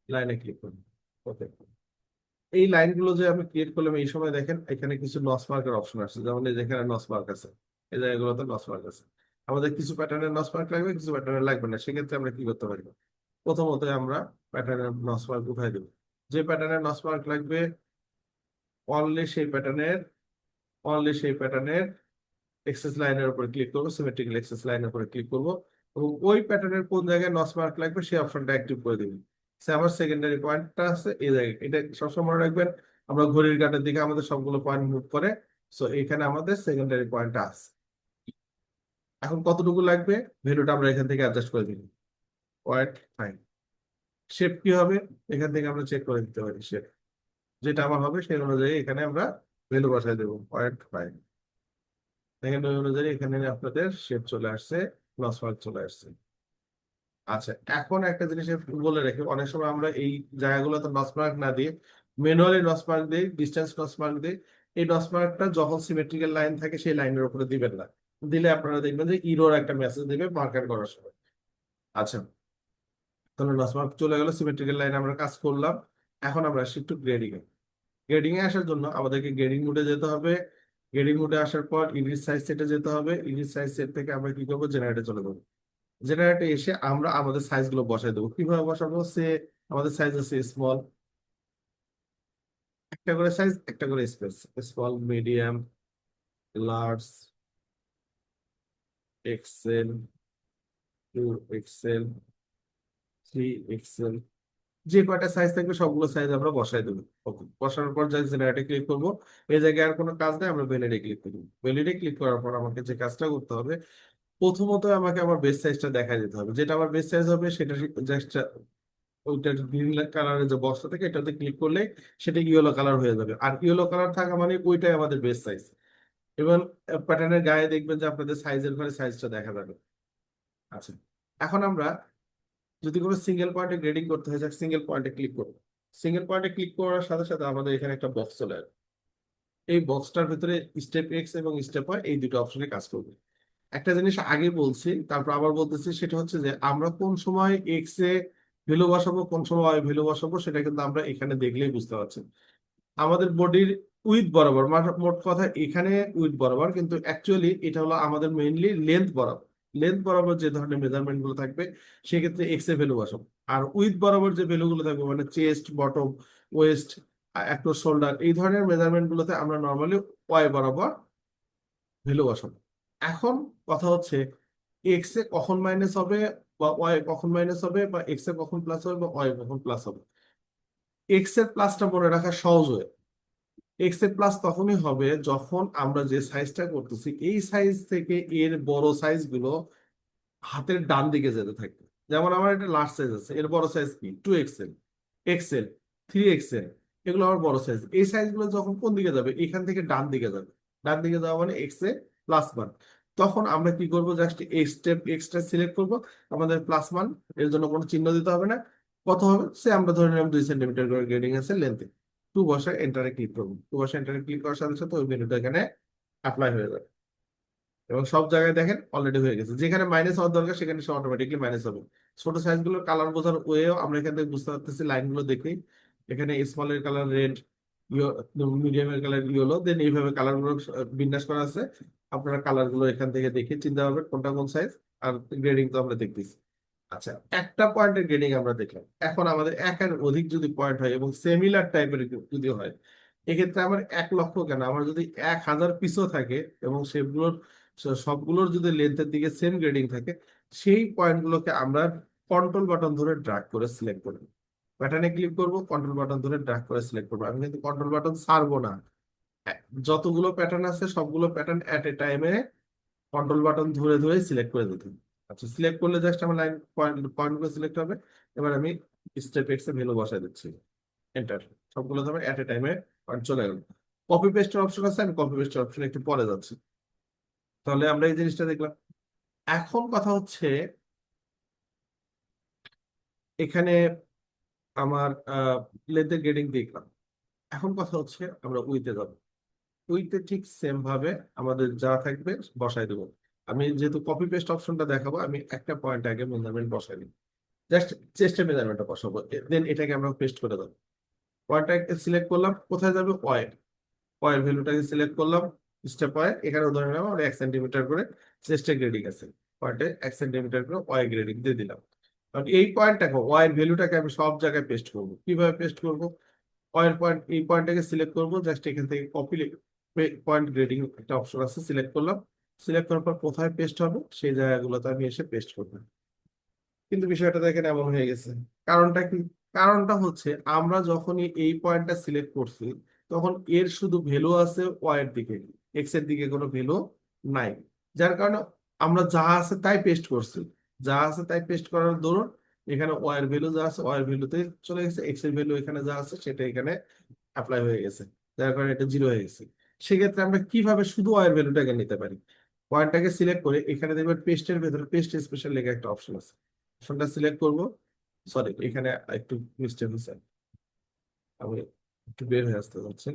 লাইনে ক্লিক করলাম। ওকে, এই লাইনগুলো যে আমি ক্রিয়েট করলাম, এই সময় দেখেন এখানে কিছু নস মার্কের অপশন আসছে, যেমন এই যেখানে নস মার্ক আছে, এই জায়গাগুলোতে নস মার্ক আছে। আমাদের কিছু প্যাটার্নের নস মার্ক লাগবে, কিছু প্যাটার্নের লাগবে না, সেক্ষেত্রে আমরা কি করতে পারি, প্রথমত আমরা প্যাটার্নের নস মার্ক উঠাই দেবো। যে প্যাটার্নের নস মার্ক লাগবে অনলি সেই প্যাটার্নের, অনলি সেই প্যাটার্নের এক্সেস লাইনের উপর ক্লিক করবো, সিমেট্রিক্যাল এক্সেস লাইনের উপরে ক্লিক করবো এবং ওই প্যাটার্নের কোন জায়গায় নস মার্ক লাগবে সেই অপশনটা অ্যাক্টিভ করে দিবেন। সে আমার সেকেন্ডারি পয়েন্টটা আছে এই জায়গায়, এটা সবসময় মনে রাখবেন। আমরা ঘড়ির কাঁটার দিকে আমাদের সবগুলো পয়েন্ট মুভ করে, সো এখানে আমাদের সেকেন্ডারি পয়েন্টটা আছে। এখন কতটুকু লাগবে, ভ্যালুটা আমরা এখান থেকে অ্যাডজাস্ট করে দিব। 0.5। শেপ কি হবে, এখান থেকে আমরা চেক করে দিতে পারি শেপ, যেটা আমার হবে সেই অনুযায়ী এখানে আমরা ভ্যালু বসাই দেবো 0.5। দেখেন ওই অনুযায়ী এখানে আপনাদের শেপ চলে আসছে, প্লাস মার্ক চলে আসছে। আচ্ছা, এখন একটা জিনিস বলে রাখি, অনেক সময় আমরা এই জায়গাগুলোতে নস মার্ক না দিয়ে ম্যানুয়ালি নস মার্ক দিই, ডিস্টেন্স নস মার্ক দিই। এই নস মার্কটা যখন সিমেট্রিক্যাল লাইন থাকে সেই লাইনের উপরে দিবেন না, দিলে আপনারা দেখবেন যে ইরোর একটা মেসেজ দিবে মার্কার করার সময়। আচ্ছা, তাহলে নস মার্ক চলে গেল, সিমেট্রিক্যাল লাইন আমরা কাজ করলাম। এখন আমরা আসি একটু গ্রেডিং এ। গ্রেডিং এ আসার জন্য আমাদেরকে গ্রেডিং মোডে যেতে হবে। গ্রেডিং মোডে আসার পর ইডিট সাইজ সেটে যেতে হবে। ইডিট সাইজ সেট থেকে আমরা কি করবো, জেনারেটে চলে যাবো। জেনারেটে এসে আমরা আমাদের সাইজ গুলো বসাই দেবো। কিভাবে বসাবো, সে আমাদের সাইজ আছে স্মল, একটা করে সাইজ, একটা করে space, small, medium, large, XL, 2 XL, 3 XL, যে কয়টা সাইজ থাকবে সবগুলো সাইজ আমরা বসাই দেবো। ওকে, বসানোর পর জাস্ট জেনারেটে ক্লিক করবো। এই জায়গায় আর কোনো কাজ নেই, আমরা ভ্যালিডে ক্লিক করবো। ভ্যালিডে ক্লিক করার পর আমাকে যে কাজটা করতে হবে, প্রথমত আমাকে আমার বেস সাইজটা দেখা দিতে হবে, যেটা আমার বেস সাইজ হবে সেটা জাস্ট ওইটার গ্রিন কালারের যে বক্সটা থাকে এটাতে ক্লিক করলে সেটা ইয়েলো কালার হয়ে যাবে, আর ইয়েলো কালার থাকা মানে ওইটাই আমাদের বেস সাইজ। এবং প্যাটার্নের গায়ে দেখবেন যে আপনাদের সাইজের ঘরে সাইজটা দেখা যাবে। আচ্ছা, এখন আমরা যদি কোনো সিঙ্গেল পয়েন্টে গ্রেডিং করতে হয়, সিঙ্গেল পয়েন্টে ক্লিক করবো। সিঙ্গেল পয়েন্টে ক্লিক করার সাথে সাথে আমাদের এখানে একটা বক্স চলে আসবে। এই বক্সটার ভিতরে স্টেপ এক্স এবং স্টেপ ওয়াই এই দুটো অপশনে কাজ করবে। একটা জিনিস আগে বলছি, তারপর আবার বলতেছি, সেটা হচ্ছে যে আমরা কোন সময় এক্স এ ভ্যালু বসাবো, কোন সময় ওয়াই ভ্যালু বসাবো, সেটা কিন্তু আমরা এখানে দেখলেই বুঝতে পারছি। আমাদের বডির উইথ বরাবর, মোট কথা এখানে উইথ বরাবর, কিন্তু অ্যাকচুয়ালি এটা হলো আমাদের মেইনলি লেন্থ বরাবর। লেন্থ বরাবর যে ধরনের মেজারমেন্ট গুলো থাকবে সেক্ষেত্রে এক্স এ ভ্যালু বসাবো। আর উইথ বরাবর যে ভ্যালু গুলো থাকবে মানে chest, bottom, West, across shoulder, এই ধরনের মেজারমেন্ট গুলোতে আমরা নর্মালি ওয়াই বরাবর ভ্যালু বসাবো। এখন কথা হচ্ছে এক্স এ কখন মাইনাস হবে বা ওয়াই কখন মাইনাস হবে, বা এক্স এ কখন প্লাস হবে বা ওয়াই কখন প্লাস হবে। এক্স এর প্লাসটা মনে রাখা সহজ হয়। এক্স এর প্লাস তখনই হবে যখন আমরা যে সাইজটা করতেছি এই সাইজ থেকে এর বড় সাইজ গুলো হাতের ডান দিকে যেতে থাকবে। যেমন আমার একটা লার্জ সাইজ আছে, এর বড় সাইজ কি 2 এক্সেল, এক্সেল, 3 এক্সেল, এগুলো আমার বড় সাইজ। এই সাইজ গুলো যখন কোন দিকে যাবে, এখান থেকে ডান দিকে যাবে। ডান দিকে যাওয়া মানে এক্স এ প্লাস 1। তখন আমরা কি করব, জাস্ট এই স্টেপ এক্সট্রা সিলেক্ট করব, আমাদের প্লাস মান, এর জন্য কোনো চিহ্ন দিতে হবে না। কত হবে সে আমরা ধরে নিলাম 2 সেন্টিমিটার করে গ্রেডিং আছে লেন্থে। টু বসে এন্টারে ক্লিক করবো, টু বসে এন্টারে ক্লিক করার সাথে সাথে ওই ভ্যালুটা এখানে অ্যাপ্লাই হয়ে যাবে। এবং সব জায়গায় দেখেন অলরেডি হয়ে গেছে, যেখানে মাইনাস হওয়ার দরকার সেখানে সে অটোমেটিকলি মাইনাস হবে। ছোট সাইজ গুলোর কালার বোঝার ওয়েও আমরা এখান থেকে বুঝতে পারতেছি, লাইন গুলো দেখেই। এখানে স্মল এর কালার রেড, মিডিয়াম এর কালার ইয়েলো, দেন এইভাবে কালার গুলো বিন্যাস করা আছে। আপনারা কালার গুলো এখান থেকে দেখে চিন্তা করবেন কোনটা কোন সাইজ। আর গ্রেডিং তো আমরা দেখতেছি। আচ্ছা, একটা পয়েন্টের গ্রেডিং আমরা দেখলাম, এখন আমাদের একের অধিক যদি পয়েন্ট হয় এবং সিমিলার টাইপের যদি হয়, এক্ষেত্রে আমার 1 লক্ষ কেন, আমার যদি 1000 পিসও থাকে এবং সেগুলোর সবগুলোর যদি লেন্থের দিকে সেম গ্রেডিং থাকে, সেই পয়েন্টগুলোকে আমরা কন্ট্রোল বাটন ধরে ড্র্যাগ করে সিলেক্ট করব। প্যাটার্নে ক্লিক করব, কন্ট্রোল বাটন ধরে ড্র্যাগ করে সিলেক্ট করবো। আমি কিন্তু কন্ট্রোল বাটন ছাড়বো না। যতগুলো প্যাটার্ন আছে সবগুলো প্যাটার্ন এট এ টাইমে কন্ট্রোল বাটন ধরে ধরে সিলেক্ট করে দিতে হবে। আচ্ছা, সিলেক্ট করলে জাস্ট আমার লাইন পয়েন্ট গুলো সিলেক্ট হবে। এবার আমি স্টেপ এক্স এর ভ্যালু বসাই দিচ্ছি, এন্টার। সবগুলো ধরে এট এ টাইমে পয়েন্ট চলে গেল। কপি পেস্টের অপশন আছে, আমি কপি পেস্টের অপশন একটু পরে যাচ্ছি। তাহলে আমরা এই জিনিসটা দেখলাম। এখন কথা হচ্ছে, এখানে আমার লেন্থের গ্রেডিং দেখলাম। এখন কথা হচ্ছে আমরা উইতে যাব। উইতে ঠিক সেম ভাবে আমাদের যা থাকবে বসাই দেবো। আমি যেহেতু কপি পেস্ট অপশনটা দেখাবো, আমি একটা পয়েন্ট আগে মেজারমেন্ট বসাই দিই, জাস্ট চেস্টের মেজারমেন্টটা বসাবো, দেন এটাকে আমরা পেস্ট করে দেবো। পয়েন্টটাকে সিলেক্ট করলাম, কোথায় যাবে, ওয়াই ওয়াই ভ্যালুটাকে সিলেক্ট করলাম, স্টেপ ওয়াই, এখানে ধরে নিলাম আমরা 1 সেন্টিমিটার করে চেস্টের গ্রেডিং আছে, পয়েন্টে 1 সেন্টিমিটার করে ওয়াই গ্রেডিং দিয়ে দিলাম। কারণ এই পয়েন্টটাকে ওয়াই ভ্যালুটাকে আমি সব জায়গায় পেস্ট করবো। কিভাবে পেস্ট করবো, ওয়াই পয়েন্ট, এই পয়েন্টটাকে সিলেক্ট করবো, জাস্ট এখান থেকে কপি পয়েন্ট গ্রেডিং একটা অপশন আছে, সিলেক্ট করলাম। সিলেক্ট করার পর কোথায় পেস্ট হবে সেই জায়গাগুলোতে আমি এসে পেস্ট করবো। কিন্তু বিষয়টা দেখেন এমন হয়ে গেছে। কারণটা কি? কারণটা হচ্ছে আমরা যখনই এই পয়েন্টটা সিলেক্ট করছি, তখন এর শুধু ভ্যালু আছে ওয়াই এর দিকে, এক্স এর দিকে কোনো ভ্যালু নাই। যার কারণে আমরা যা আছে তাই পেস্ট করছি। যা আছে তাই পেস্ট করার দরুন এখানে ওয়াই এর ভ্যালু যা আছে ওয়াই এর ভ্যালুতে চলে গেছে, এক্স এর ভ্যালু এখানে যা আছে সেটা এখানে অ্যাপ্লাই হয়ে গেছে। যার কারণে এটা জিরো হয়ে গেছে। সেক্ষেত্রে আমরা কিভাবে শুধু ওয়াই এর ভ্যালুটাকে নিতে পারি? পয়েন্টটাকে সিলেক্ট করে এখানে দেখবেন পেস্টের ভেতরে পেস্ট স্পেশাল লেখা একটা অপশন আছে, অপশনটা সিলেক্ট করব। সরি, এখানে একটু মিস্টেক হয়েছে, আমি একটু বের হয়ে আসতে যাচ্ছি।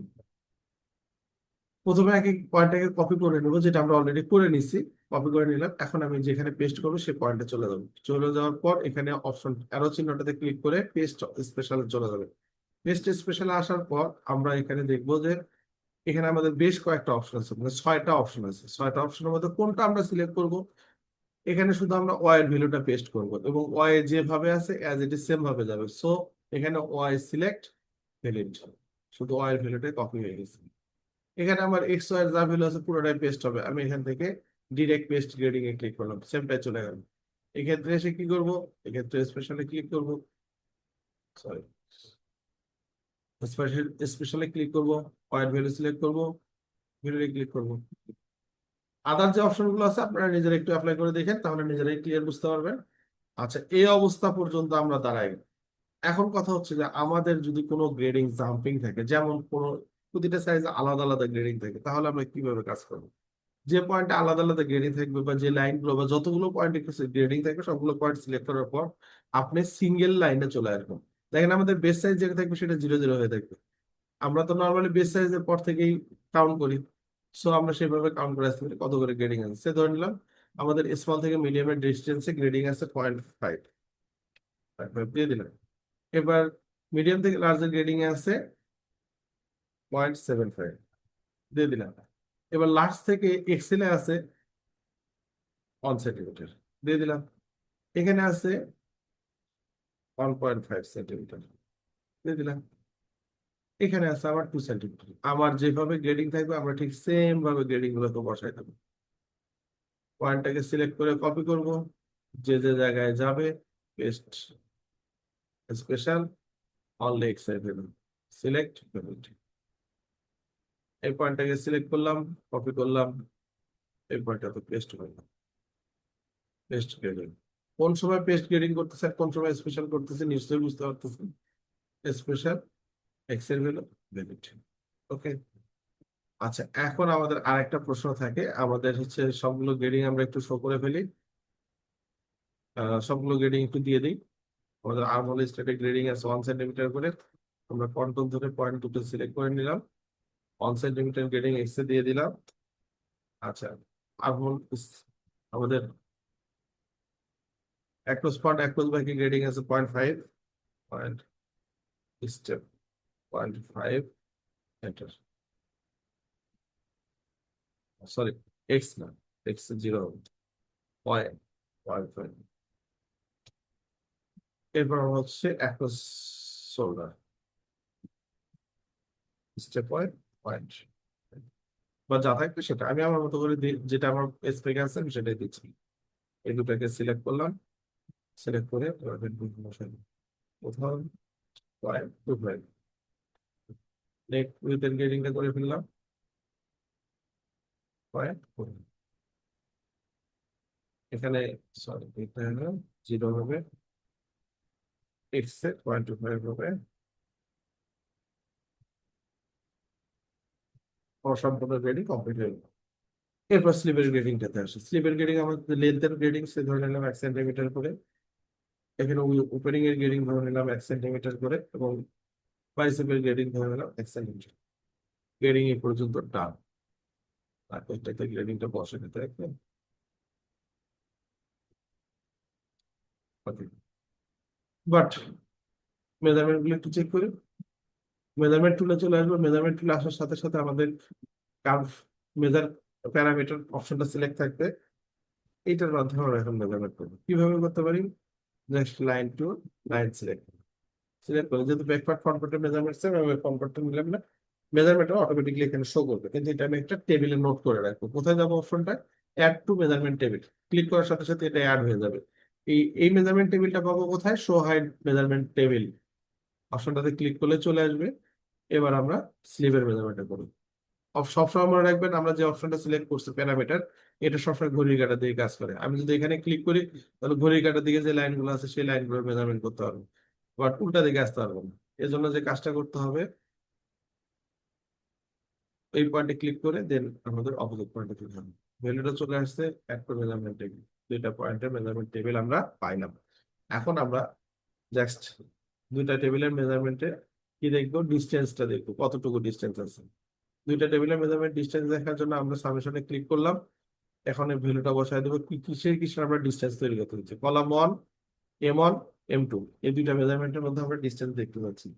প্রথমে এক এক পয়েন্টটাকে কপি করে নেবো, যেটা আমরা অলরেডি করে নিছি। কপি করে নিলাম, এখন আমি যেখানে পেস্ট করবো সেই পয়েন্টে চলে যাবো। চলে যাওয়ার পর এখানে অপশন অ্যারো চিহ্নটাতে ক্লিক করে পেস্ট স্পেশাল চলে যাবে। পেস্ট স্পেশাল আসার পর আমরা এখানে দেখবো যে এখানে আমাদের বেশ কয়েকটা অপশন আছে, মানে 6টা অপশন আছে। 6টা অপশনের মধ্যে কোনটা আমরা সিলেক্ট করব? এখানে শুধু আমরা ওয়াই এর ভ্যালুটা পেস্ট করব এবং ওয়াই যেভাবে আছে অ্যাজ ইট ইজ সেম ভাবে যাবে। সো এখানে ওয়াই সিলেক্ট ভ্যালিড, শুধু ওয়াই এর ভ্যালুটাই কপি হয়ে গেছে। এখানে আমার এক্স ওয়াই এর যা ভ্যালু আছে পুরোটাই পেস্ট হবে। আমি এখান থেকে ডিরেক্ট পেস্ট গ্রেডিং এ ক্লিক করলাম, সেমটাই চলে গেল। এক্ষেত্রে এসে কি করব, এক্ষেত্রে স্পেশালে ক্লিক করব, সরি, স্পেশালে ক্লিক করব, ওয়াই এর ভ্যালু সিলেক্ট করব, ভ্যালু ক্লিক করব। আদার যে অপশন গুলো আছে আপনারা নিজেরা একটু অ্যাপ্লাই করে দেখেন, তাহলে নিজেরাই ক্লিয়ার বুঝতে পারবেন। আচ্ছা, এই অবস্থা পর্যন্ত আমরা দাঁড়াই। এখন কথা হচ্ছে যে আমাদের যদি কোনো গ্রেডিং জাম্পিং থাকে, যেমন কোনো প্রতিটা সাইজে আলাদা আলাদা গ্রেডিং থাকে, তাহলে আমরা কিভাবে কাজ করবো? যে পয়েন্টে আলাদা আলাদা গ্রেডিং থাকবে বা যে লাইনগুলো বা যতগুলো পয়েন্ট গ্রেডিং থাকবে সবগুলো পয়েন্ট সিলেক্ট করার পর আপনি সিঙ্গেল লাইনে চলে আসবেন। দেখেন আমাদের বেস সাইজ যেটা থাকবে সেটা 0 0 হয়ে থাকবে। আমরা তো নর্মালি বেস সাইজের পর থেকেই কাউন্ট করি। সো আমরা সেভাবে কাউন্ট করে আসতে পারি কত করে গ্রেডিং আছে। সে ধরে নিলাম আমাদের স্মল থেকে মিডিয়ামের ডিস্টেন্সে গ্রেডিং আছে 0.5, দিয়ে দিলাম। এবার মিডিয়াম থেকে লার্জের গ্রেডিং এ আছে 0.75, দিয়ে দিলাম। এবার লার্জ থেকে এক্সেলে আছে 1 সেন্টিমিটার, দিয়ে দিলাম। এখানে আছে 1.5 সেন্টিমিটার, দিয়ে দিলাম। এখানে আছে আবার 2 সেন্টিমিটার। আমার যেভাবে গ্রেডিং থাকবে আমরা ঠিক সেম ভাবে গ্রেডিং গুলোকে বসাই দেবো। পয়েন্টটাকে সিলেক্ট করে কপি করব, যে যে জায়গায় যাবে পেস্ট স্পেশাল অনলি এক্স এর ভ্যালু সিলেক্ট ভ্যালু। এই পয়েন্টটাকে সিলেক্ট করলাম, কপি করলাম, এই পয়েন্টটাতে পেস্ট করলাম, পেস্ট গ্রেডিং। কোন সময় পেস্ট গ্রেডিং করতেছে আর কোন সময় স্পেশাল করতেছে নিশ্চয়ই বুঝতে পারতেছেন। স্পেশাল এক্স এর ভ্যালু ভ্যালিড, ওকে। আচ্ছা, এখন আমাদের আরেকটা প্রশ্ন থাকে, আমাদের হচ্ছে সবগুলো গ্রেডিং আমরা একটু শো করে ফেলি। সবগুলো গ্রেডিং একটু দিয়ে দিই। আমাদের আর্মহোল স্ট্যাটিক গ্রেডিং আছে 1 সেন্টিমিটার করে। আমরা কন্ট্রোল ধরে পয়েন্ট দুটো সিলেক্ট করে নিলাম, 1 সেন্টিমিটার গ্রেডিং এক্স এ দিয়ে দিলাম। আচ্ছা, আর্মহোল আমাদের অ্যাক্রোস পয়েন্ট, অ্যাক্রোস বাইকে গ্রেডিং আছে 0.5, point step 0.5 enter. Sorry, x না, এক্স 0, 0.5। এরপর হচ্ছে across shoulder, step point, point বা যা থাকবে সেটা আমি আমার মতো করে যেটা আমার স্পেক আছে আমি সেটাই দিচ্ছি। এই দুটাকে সিলেক্ট করলাম, সিলেক্ট করে এবার বসাই দিই। কোথাও point to point, net with এনগেজিংটা করে ফেললাম, পয়েন্ট এখানে, সরি এটা হলো 0 হবে, এক্স এ 0.25 হবে। অসম্পূর্ণ গ্রেডিং কমপ্লিট হয়ে গেল। এরপর স্লিপের গ্রেডিংটাতে আসে। স্লিপের গ্রেডিং আমাদের লেন্থের গ্রেডিং সে ধরে নিলাম 1 সেন্টিমিটার করে। এখানে ওপেনিং এর গ্রেডিং ধরে নিলাম 1 সেন্টিমিটার করে, এবং বাইসেপের গ্রেডিং ধরে নিলাম 1 সেন্টিমিটার। গ্রেডিং এই পর্যন্ত ডান। আর এটাতে গ্রেডিংটা বসে নিতে একদম বাট মেজারমেন্ট গুলো একটু চেক করি। মেজারমেন্ট টুলে চলে আসবো, মেজারমেন্ট টুলে আসার সাথে সাথে আমাদের কার্ভ মেজার প্যারামিটার অপশনটা সিলেক্ট থাকবে। এইটার মাধ্যমে আমরা এখন মেজারমেন্ট করবো। কিভাবে করতে পারি? Just line to line select, select করে যেহেতু ব্যাকপার্ট ফ্রন্ট পার্টের মেজারমেন্ট সেম, আমি ফ্রন্ট পার্টটা নিলাম না, মেজারমেন্টটা অটোমেটিকলি এখানে শো করবে, কিন্তু এটা আমি একটা টেবিলে নোট করে রাখবো। কোথায় যাবো? অপশনটা add to measurement table, click করার সাথে সাথে এটা অ্যাড হয়ে যাবে। এই মেজারমেন্ট টেবিলটা পাবো কোথায়? শো হাইড মেজারমেন্ট টেবিল অপশনটাতে ক্লিক করলে চলে আসবে। এবার আমরা স্লিভের মেজারমেন্টটা করব। সবসময় মনে রাখবেন আমরা যে অপশনটা সিলেক্ট করছি প্যারামিটার, এটা সবসময় ঘড়ির কাঁটার দিকে কাজ করে। আমি যদি এখানে ক্লিক করি তাহলে ঘড়ির কাঁটার দিকে যে লাইনগুলো আছে সেই লাইনগুলো মেজারমেন্ট করতে পারবো, বাট উল্টা দিকে আসতে পারবো না। এজন্য যে কাজটা করতে হবে, এই পয়েন্টে ক্লিক করে দেন আমাদের অপোজিট পয়েন্টে ক্লিক হবে। ভ্যালুটা চলে আসছে, অ্যাড টু মেজারমেন্ট টেবিল, দুইটা পয়েন্টের মেজারমেন্ট টেবিল আমরা পাইলাম। এখন আমরা জাস্ট দুইটা টেবিলের মেজারমেন্টে কি দেখবো? ডিস্টেন্সটা দেখবো, কতটুকু ডিস্টেন্স আছে। দুইটা টেবিলের মেজারমেন্ট ডিস্টেন্স দেখার জন্য আমরা সামেশনে ক্লিক করলাম। এখন এই ভ্যালুটা বসায় দেবো, কিসের কিসের আমরা ডিস্টেন্স তৈরি করতে হচ্ছে। কলাম 1, M1, M2, এই দুইটা মেজারমেন্টের মধ্যে আমরা ডিস্টেন্স দেখতে পাচ্ছি।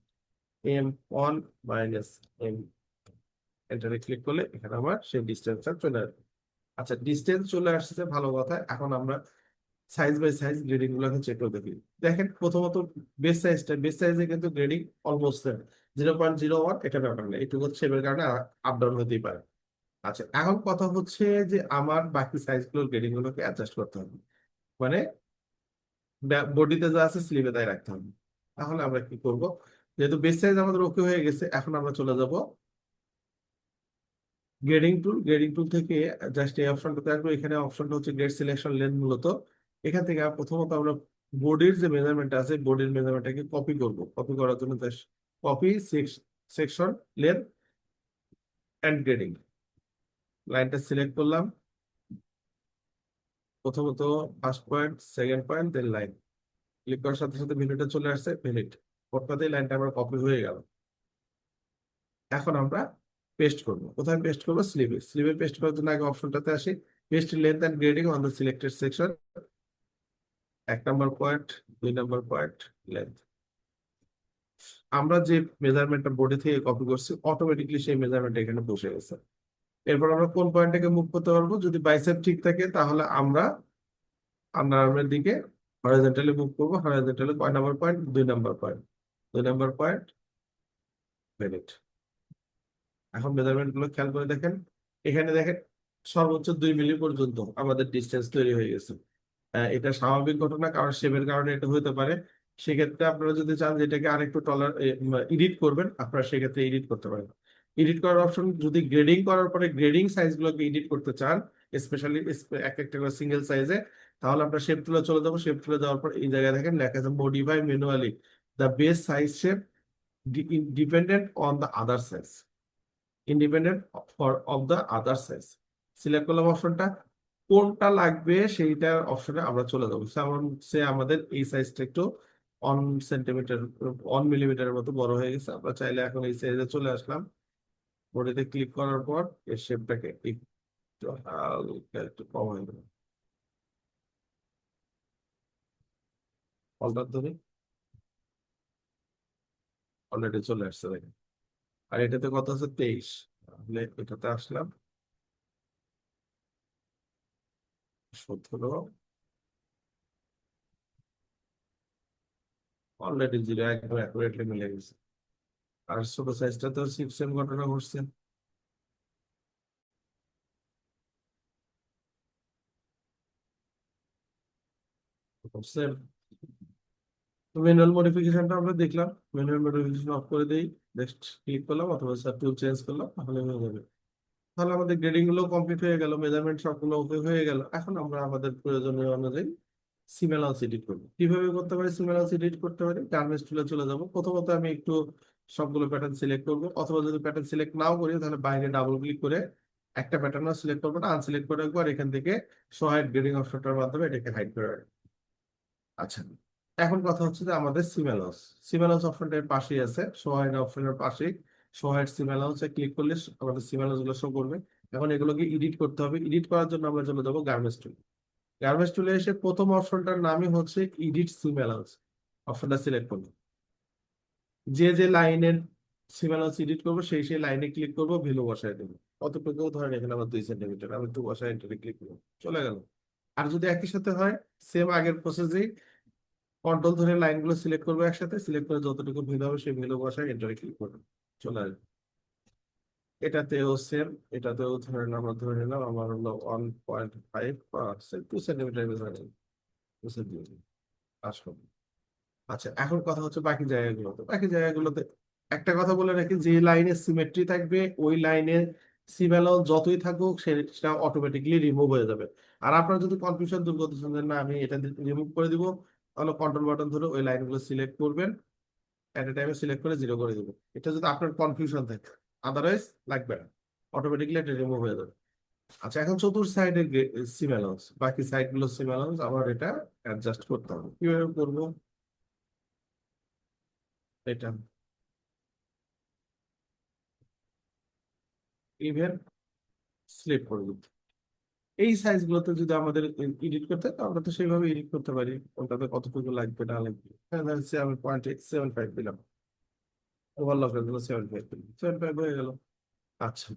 M1 মাইনাস M, এন্টারে ক্লিক করলে এখানে আমার সেই ডিস্টেন্সটা চলে আসবে। আচ্ছা, ডিস্টেন্স চলে আসছে, ভালো কথা। এখন আমরা সাইজ বাই সাইজ গ্রেডিং গুলোকে চেক করে দেখি। দেখেন প্রথমত বেস সাইজে কিন্তু গ্রেডিং অলমোস্ট 0.01, এটা ব্যাপার না, একটু শেপের কারণে আপ ডাউন হতেই পারে। আচ্ছা, এখন কথা হচ্ছে যে আমার বাকি সাইজ গুলোর গ্রেডিং গুলোকে অ্যাডজাস্ট করতে হবে, মানে বডিতে যা আছে স্লিভে তাই রাখতে হবে। তাহলে আমরা কি করব? যেহেতু বেস সাইজ আমাদের ওকে হয়ে গেছে, এখন আমরা চলে যাব গ্রেডিং টুল। গ্রেডিং টুল থেকে জাস্ট এই অপশনটাতে আসবো। এখানে অপশনটা হচ্ছে গ্রেড সিলেকশন লেন্থ মূলত। এখান থেকে প্রথমত আমরা বডির যে মেজারমেন্ট আছে, বডির মেজারমেন্টটাকে কপি করব। কপি করার জন্য just copy section length and grading, লাইনটা সিলেক্ট করলাম। প্রথমত first point, second point, then line. Click করার সাথে সাথে ভ্যালুটা চলে আসছে, ভ্যালিড। পটকাতেই লাইনটা আমার কপি হয়ে গেল। এখন আমরা পেস্ট করব। কোথায় পেস্ট করবো? স্লিভে। স্লিভে পেস্ট করার জন্য আগে অপশনটাতে আসি, paste length and grading on the selected section. 1 নম্বর পয়েন্ট, 2 নম্বর পয়েন্ট, লেন্থ। আমরা যে মেজারমেন্টটা বডি থেকে কপি করছি অটোমেটিকলি সেই মেজারমেন্ট এখানে বসে গেছে। এরপর আমরা কোন পয়েন্টটাকে মুভ করতে পারবো? যদি বাইসেপ ঠিক থাকে তাহলে আমরা আন্ডার আর্মের দিকে হরাইজন্টালি মুভ করবো। হরাইজন্টালি 1 নম্বর পয়েন্ট, 2 নম্বর পয়েন্ট, 2 নম্বর পয়েন্ট, ভ্যালিড। এখন মেজারমেন্ট গুলো খেয়াল করে দেখেন। এখানে দেখেন সর্বোচ্চ 2 মিলি পর্যন্ত আমাদের ডিস্টেন্স তৈরি হয়ে গেছে। এটা স্বাভাবিক ঘটনা, কারণ শেপের কারণে এটা হতে পারে। সেক্ষেত্রে আপনারা যদি চান যে এটাকে আরেকটু এডিট করবেন, আপনারা সেক্ষেত্রে এডিট করতে পারেন। এডিট করার অপশন, যদি গ্রেডিং করার পরে গ্রেডিং সাইজ গুলোকে এডিট করতে চান, স্পেশালি এক একটা করে সিঙ্গেল সাইজে, তাহলে আমরা শেপ টুলে চলে যাবো। শেপ টুলে যাওয়ার পর এই জায়গায় দেখেন লেখা আছে modify manually the base size shape dependent on the other size. Independent for of the other size. Select করলাম অপশনটা, কোনটা লাগবে সেইটা অপশনে আমরা চলে যাবো। যেমন সে আমাদের এই সাইজটা একটু 1 সেন্টিমিটার 1 মিলিমিটারের মতো বড় হয়ে গেছে, আমরা চাইলে এখন এই সাইজে চলে আসলাম। বডিতে ক্লিক করার পর এর শেপটাকে একটু হালকা একটু কম হয়ে গেল, অল্টার ধরে অলরেডি চলে আসছে দেখেন। আর এটাতে কত আছে 23, তাহলে এটাতে আসলাম 17, অলরেডি জিরো একদম অ্যাকুরেটলি মিলে গেছে। আর ছোট সাইজটা তো সেম ঘটনা ঘটছে। সেম ম্যানুয়াল মডিফিকেশনটা আমরা দেখলাম, ম্যানুয়াল মডিফিকেশন অফ করে দেই, নেক্সট ক্লিক করলাম অথবা টুল চেঞ্জ করলাম, তাহলে হয়ে যাবে। তাহলে আমাদের গ্রেডিং গুলো কমপ্লিট হয়ে গেল, মেজারমেন্ট সবগুলো ওকে হয়ে গেল। এখন আমরা আমাদের প্রয়োজনীয় অনুযায়ী সিমেলান্স এডিট করবো। কিভাবে করতে পারি সিমেলান্স এডিট করতে পারি, গার্মেন্টস টুলে চলে যাব। প্রথমত আমি একটু সবগুলো প্যাটার্ন সিলেক্ট করবো, অথবা যদি প্যাটার্ন সিলেক্ট নাও করি তাহলে বাইরে ডাবল ক্লিক করে একটা প্যাটার্ন সিলেক্ট করবো না, আনসিলেক্ট করে রাখবো, আর এখান থেকে শো হাইড গ্রেডিং অপশনটার মাধ্যমে এটাকে হাইড করে রাখবো। আচ্ছা, এখন কথা হচ্ছে যে আমাদের সিমেলান্স, সিমেলান্স অপশনটার পাশেই আছে, শো হাইড অপশনের পাশেই শো হাইড সিমেলান্সে ক্লিক করলে আমাদের সিমেলান্স গুলো শো করবে। এখন এগুলোকে এডিট করতে হবে, এডিট করার জন্য আমরা চলে যাবো গার্মেন্টস টুল। গার্বেজ টুলে এসে প্রথম অপশনটার নামই হচ্ছে এডিট সিম অ্যালাউন্স, অপশনটা সিলেক্ট করবো। যে যে লাইনের সিম অ্যালাউন্স এডিট করবো সেই সেই লাইনে ক্লিক করবো, ভ্যালু বসায় দেবো। কতটুকু ধরেন এখানে আমার 2 সেন্টিমিটার, আমি একটু বসায় এন্টারে ক্লিক করবো, চলে গেল। আর যদি একই সাথে হয়, সেম আগের প্রসেসেই কন্ট্রোল ধরে লাইনগুলো সিলেক্ট করবো একসাথে, সিলেক্ট করে যতটুকু ভ্যালু হবে সেই ভ্যালু বসায় এন্টারে ক্লিক করবো, চলে আসবে। এটাতেও সেম, এটাতেও ধরেন আমরা ধরে নিলাম আমার হলো 1.5 2 সেন্টিমিটার আসলো। আচ্ছা, এখন কথা হচ্ছে বাকি জায়গাগুলোতে, বাকি জায়গাগুলোতে একটা কথা বলে রাখি, যে লাইনে সিমেট্রি থাকবে ওই লাইনে সিম অ্যালাউন্স যতই থাকুক সেটা অটোমেটিকলি রিমুভ হয়ে যাবে। আর আপনার যদি কনফিউশন দূর করতে চান যে না আমি এটা রিমুভ করে দিব, তাহলে কন্ট্রোল বাটন ধরে ওই লাইনগুলো সিলেক্ট করবেন, এট এ টাইমে সিলেক্ট করে জিরো করে দিবেন। এটা যদি আপনার কনফিউশন থাকে, আদারওয়াইজ লাগবে না, অটোমেটিকলি এটা রিমুভ হয়ে যাবে। আচ্ছা, এখন চতুর্থ সাইডের সিম অ্যালাউন্স, বাকি সাইড গুলো সিম অ্যালাউন্স আমার এটা অ্যাডজাস্ট করতে হবে। কিভাবে করবো এটা, ইভেন স্লিপ করবো। এই সাইজ গুলোতে যদি আমাদের এডিট করতে হয়, তো আমরা তো সেইভাবে এডিট করতে পারি, ওটাতে কতটুকু লাগবে না লাগবে। হ্যাঁ, ধরেন আমি 0.75 দিলাম, ওভারলকের জন্য 75 দিলাম, 75 হয়ে গেল। আচ্ছা,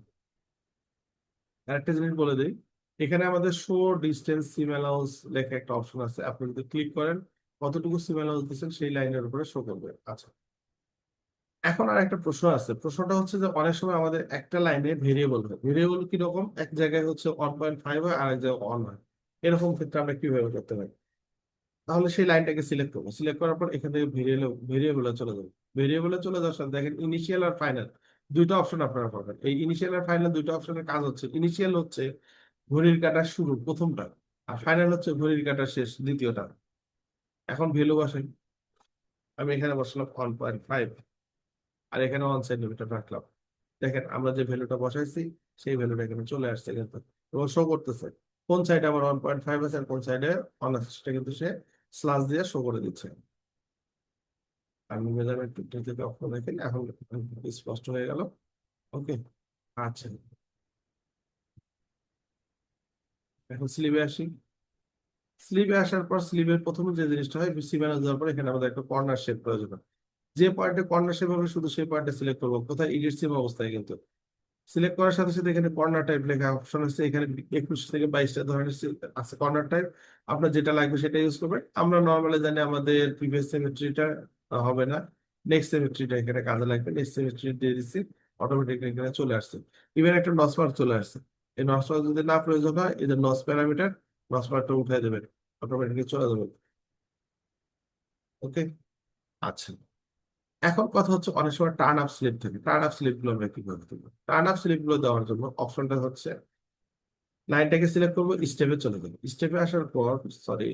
আরেকটা জিনিস বলে দিই, এখানে আমাদের শো ডিস্টেন্স সিম অ্যালাউন্স লেখা একটা অপশন আছে, আপনি যদি ক্লিক করেন কতটুকু সিম অ্যালাউন্স দিচ্ছেন সেই লাইনের উপরে শো করবে। আচ্ছা, এখন আর একটা প্রশ্ন আছে, প্রশ্নটা হচ্ছে যে অনেক সময় আমাদের একটা লাইনে ভেরিয়েবল হয়, ভেরিয়েবল কি রকম, এক জায়গায় হচ্ছে 1.5 হয়, আরেক জায়গায় 1 হয়, এরকম ক্ষেত্রে আমরা কিভাবে করতে পারি। তাহলে সেই লাইনটাকে সিলেক্ট করবো, সিলেক্ট করার পর এখান থেকে ভেরিয়েবলে চলে যাবো। ভেরিয়েবলে চলে যাওয়ার সাথে দেখেন ইনিশিয়াল আর ফাইনাল দুইটা অপশন আপনারা পাবেন। এই ইনিশিয়াল আর ফাইনাল দুইটা অপশনের কাজ হচ্ছে, ইনিশিয়াল হচ্ছে ঘড়ির কাঁটার শুরু প্রথমটা, আর ফাইনাল হচ্ছে ঘড়ির কাঁটার শেষ দ্বিতীয়টা। এখন ভ্যালু বসাই, আমি এখানে বসালাম 1.5, আর এখানে 1 সেন্টিমিটার রাখলাম। দেখেন আমরা যে ভ্যালুটা বসাইছি সেই ভ্যালুটা এখানে চলে আসছে কিন্তু, এবং শো করতেছে কোন সাইডে আমার 1.5 আছে আর কোন সাইডে 1 আছে, সেটা কিন্তু সে স্লাস দিয়ে শো করে দিচ্ছে। আমি মেজারমেন্ট থেকে অফ করে রাখি, এখন স্পষ্ট হয়ে গেল। ওকে, আচ্ছা, এখন স্লিভে আসি। স্লিভে আসার পর স্লিভের প্রথমে যে জিনিসটা হয়, সীমানা দেওয়ার পর এখানে আমাদের একটা কর্নার শেপ প্রয়োজন হয়। যে পয়েন্টে কর্নার শেপ হবে শুধু সেই পয়েন্টে সিলেক্ট করবো, কোথায় এডিট সিম অবস্থায় কিন্তু। সিলেক্ট করার সাথে সাথে এখানে কর্নার টাইপ লেখা অপশন আছে, এখানে 21 থেকে 22টা ধরনের আছে কর্নার টাইপ, আপনার যেটা লাগবে সেটা ইউজ করবেন। আমরা নর্মালি জানি আমাদের প্রিভিয়াস সিমেট্রিটা হবে না, নেক্সট সিমেট্রিটা এখানে কাজে লাগবে, নেক্সট সিমেট্রি দিয়ে দিচ্ছি, অটোমেটিক এখানে চলে আসছে। ইভেন একটা নস মার্ক চলে আসছে, এই নস মার্ক যদি না প্রয়োজন হয় এই যে নস প্যারামিটার, নস মার্কটা উঠে দেবেন, অটোমেটিক চলে যাবে। ওকে, আচ্ছা, এখন কথা হচ্ছে অনেক সময় টার্ন আপ স্লিপ থাকে, টার্ন আপ স্লিপ গুলো আমরা কিভাবে দেবো। টার্ন আপ স্লিপ গুলো দেওয়ার জন্য অপশনটা হচ্ছে লাইনটাকে সিলেক্ট করবো, স্টেপে চলে যাবো, স্টেপে আসার পর সরি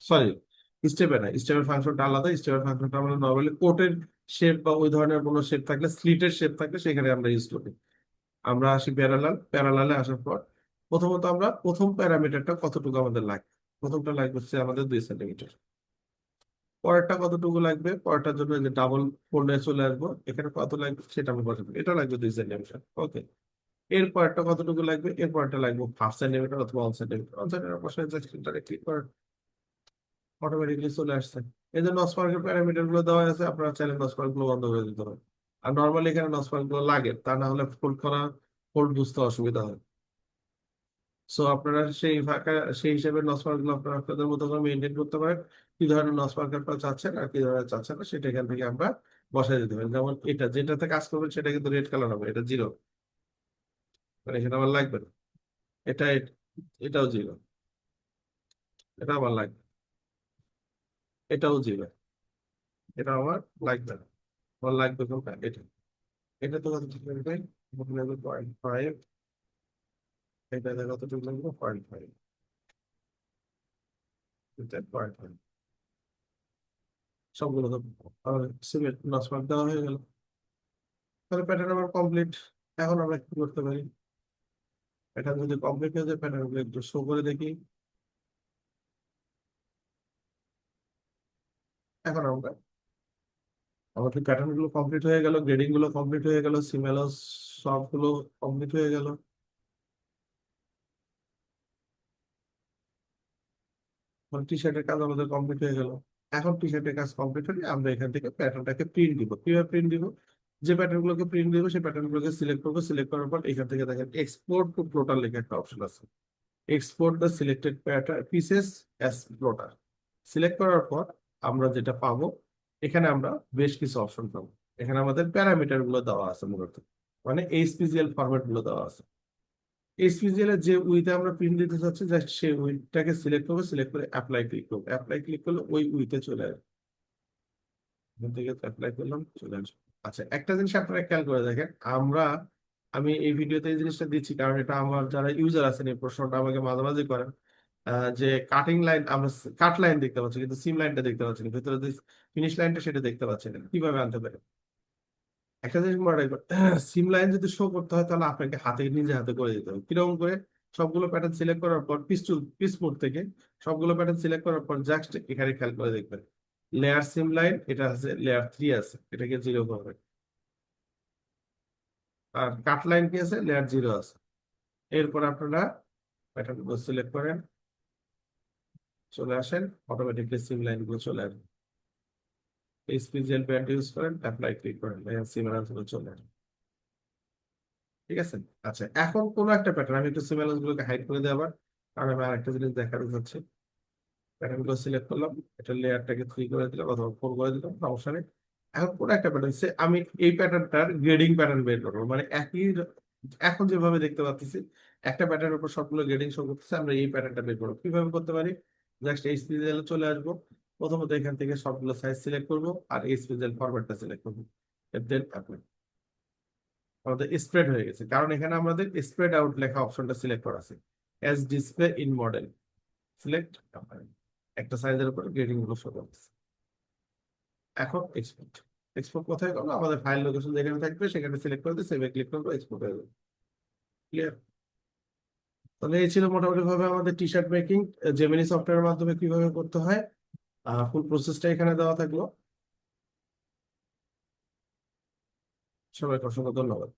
সরি স্টেপে না, স্টেপের ফাংশনটা আলাদা। স্টেপের ফাংশনটা আমরা নর্মালি কোটের শেপ বা ওই ধরনের কোনো শেপ থাকলে, স্লিটের শেপ থাকলে সেখানে আমরা ইউজ করি। আমরা আসি প্যারালালে আসার পর প্রথমত আমরা প্রথম প্যারামিটারটা কতটুকু আমাদের লাগবে। প্রথমটা লাগবে হচ্ছে আমাদের 2 সেন্টিমিটার। পরেরটা কতটুকু লাগবে, পরেরটার জন্য যে ডাবল ফোল্ডে চলে আসবো, এখানে কত লাগবে সেটা আমি বসাবো, এটা লাগবে 2 সেন্টিমিটার। ওকে, এর পরেরটা কতটুকু লাগবে, এর পরেরটা লাগবে 5 সেন্টিমিটার অথবা 1 সেন্টিমিটার। 1 সেন্টিমিটার বসায় জাস্ট এন্টারে ক্লিক করে অটোমেটিকলি চলে আসছে। এই যে নসপার্কের প্যারামিটার গুলো দেওয়া আছে, আপনারা চাইলে নসপার্ক গুলো বন্ধ করে দিতে পারেন। আর নর্মালি এখানে নসপার্ক গুলো লাগে, তা না হলে ফোল্ড বুঝতে অসুবিধা হয়। সো আপনারা সেই ফাঁকা, সেই হিসেবে নসপার্ক গুলো আপনারা আপনাদের মতো করে মেনটেন করতে পারেন। কি ধরনের নসপার্ক আপনারা চাচ্ছেন আর কি ধরনের চাচ্ছেন না, সেটা এখান থেকে আমরা বসাই দিতে পারি। যেমন এটা যেটাতে কাজ করবেন সেটা কিন্তু রেড কালার হবে, এটা 0, মানে এখানে আমার লাগবে না। এটা এটাও 0, এটা আমার লাগবে। এটাও 0, এটা আমার লাগবে না। আমার লাগবে কোনটা, এটা। এটা তো কতটুকু লাগবে, আমার লাগবে 0.5। এটা কতটুকু লাগবে, 0.5। এটা 0.5। সবগুলো তো সিমেন্ট নসপার্ক দেওয়া হয়ে গেল। তাহলে প্যাটার্ন আমার কমপ্লিট। এখন আমরা কি করতে পারি, প্যাটার্ন যদি কমপ্লিট হয়ে যায় প্যাটার্ন গুলো একটু শো করে দেখি। এখন আমরা, আমাদের প্যাটার্ন গুলো কমপ্লিট হয়ে গেল, গ্রেডিং গুলো কমপ্লিট হয়ে গেল, সিমেলস সবগুলো কমপ্লিট হয়ে গেল। টি শার্টের কাজ আমাদের কমপ্লিট হয়ে গেল। এখন টি শার্টের কাজ কমপ্লিট হলে আমরা এখান থেকে প্যাটার্নটাকে প্রিন্ট দিব। কিভাবে প্রিন্ট দিব, যে প্যাটার্ন গুলোকে প্রিন্ট দিব সেই প্যাটার্ন গুলোকে সিলেক্ট করবো। সিলেক্ট করার পর এখান থেকে দেখেন এক্সপোর্ট টু প্লোটার লেখা একটা অপশন আছে। Export the selected pattern pieces as প্লোটার। Select করার পর আমরা যেটা পাবো, এখানে আমরা বেশ কিছু অপশন পাবো। এখানে আমাদের প্যারামিটার গুলো দেওয়া আছে মূলত, মানে এইচপিজিএল ফরম্যাট গুলো দেওয়া আছে। এইচপিজিএল এর যে উইতে আমরা প্রিন্ট দিতে চাচ্ছি, জাস্ট সেই উইথটাকে সিলেক্ট করবো। সিলেক্ট করে অ্যাপ্লাই ক্লিক করবো। অ্যাপ্লাই ক্লিক করলে ওই উইতে চলে আসবে। এখান থেকে অ্যাপ্লাই করলাম, চলে আসবে। আচ্ছা, একটা জিনিস আপনারা খেয়াল করে দেখেন, আমি এই ভিডিওতে এই জিনিসটা দিচ্ছি কারণ এটা আমার যারা ইউজার আছেন এই প্রশ্নটা আমাকে মাঝে মাঝে করেন। যে কাটিং লাইন, আমরা কাট লাইন দেখতে পাচ্ছি কিন্তু সিম লাইনটা দেখতে পাচ্ছি না, ভিতরে যে ফিনিশ লাইনটা সেটা দেখতে পাচ্ছি না, কিভাবে আনতে পারে। একটা জিনিস মনে রাখবেন, সিম লাইন যদি শো করতে হয় তাহলে আপনাকে নিজে হাতে করে দিতে হবে। কিরকম করে, সবগুলো প্যাটার্ন সিলেক্ট করার পর পিস মোড থেকে সবগুলো প্যাটার্ন সিলেক্ট করার পর জাস্ট এখানে খেয়াল করে দেখবেন, লেয়ার সিম লাইন এটা আছে, লেয়ার 3 আছে, এটাকে 0 করবে। আর কাট লাইন কি আছে, লেয়ার 0 আছে। এরপর আপনারা প্যাটার্ন গুলো সিলেক্ট করেন, চলে আসেন, অটোমেটিকলি সিম লাইন গুলো চলে আসবে। স্পিজিএল ব্যান্ড ইউজ করেন, অ্যাপ্লাই ক্লিক করেন, সিম লাইন গুলো চলে আসবে। ঠিক আছে। আচ্ছা, এখন কোন একটা প্যাটার্ন, আমি একটু সিম লাইন গুলোকে হাইড করে দিই আবার, কারণ আমি আরেকটা জিনিস দেখাতে চাচ্ছি। প্যাটার্ন গুলো সিলেক্ট করলাম, এটা লেয়ারটাকে 3 করে দিলাম অথবা 4 করে দিলাম, সমস্যা নেই। এখন কোন একটা প্যাটার্ন আমি এই প্যাটার্নটার গ্রেডিং প্যাটার্ন বের করবো, মানে এখন যেভাবে দেখতে পাচ্ছি একটা প্যাটার্নের উপর সবগুলো গ্রেডিং শো করতেছে, আমরা এই প্যাটার্নটা বের করবো। কিভাবে করতে পারি, জাস্ট এইচপিএল চলে আসবো। প্রথমত এখান থেকে সবগুলো সাইজ সিলেক্ট করবো আর এইচপিএল ফরম্যাটটা সিলেক্ট করবো। দেন আমাদের স্প্রেড হয়ে গেছে, কারণ এখানে আমাদের স্প্রেড আউট লেখা অপশনটা সিলেক্ট করা আছে। S display in model, select, একটা সাইজের উপর গ্রেডিং গুলো শো করতেছে। এখন এক্সপোর্ট। এক্সপোর্ট কোথায় করবো, আমাদের ফাইল লোকেশন যেখানে থাকবে সেখানে সিলেক্ট করে সেভে ক্লিক করবো, এক্সপোর্ট হয়ে যাবে। ক্লিয়ার। তাহলে এই ছিল মোটামুটি ভাবে আমাদের টি শার্ট মেকিং জেমিনি সফটওয়্যারের মাধ্যমে কিভাবে করতে হয়। ফুল প্রসেসটা এখানে দেওয়া থাকলো। সবাইকে অসংখ্য ধন্যবাদ।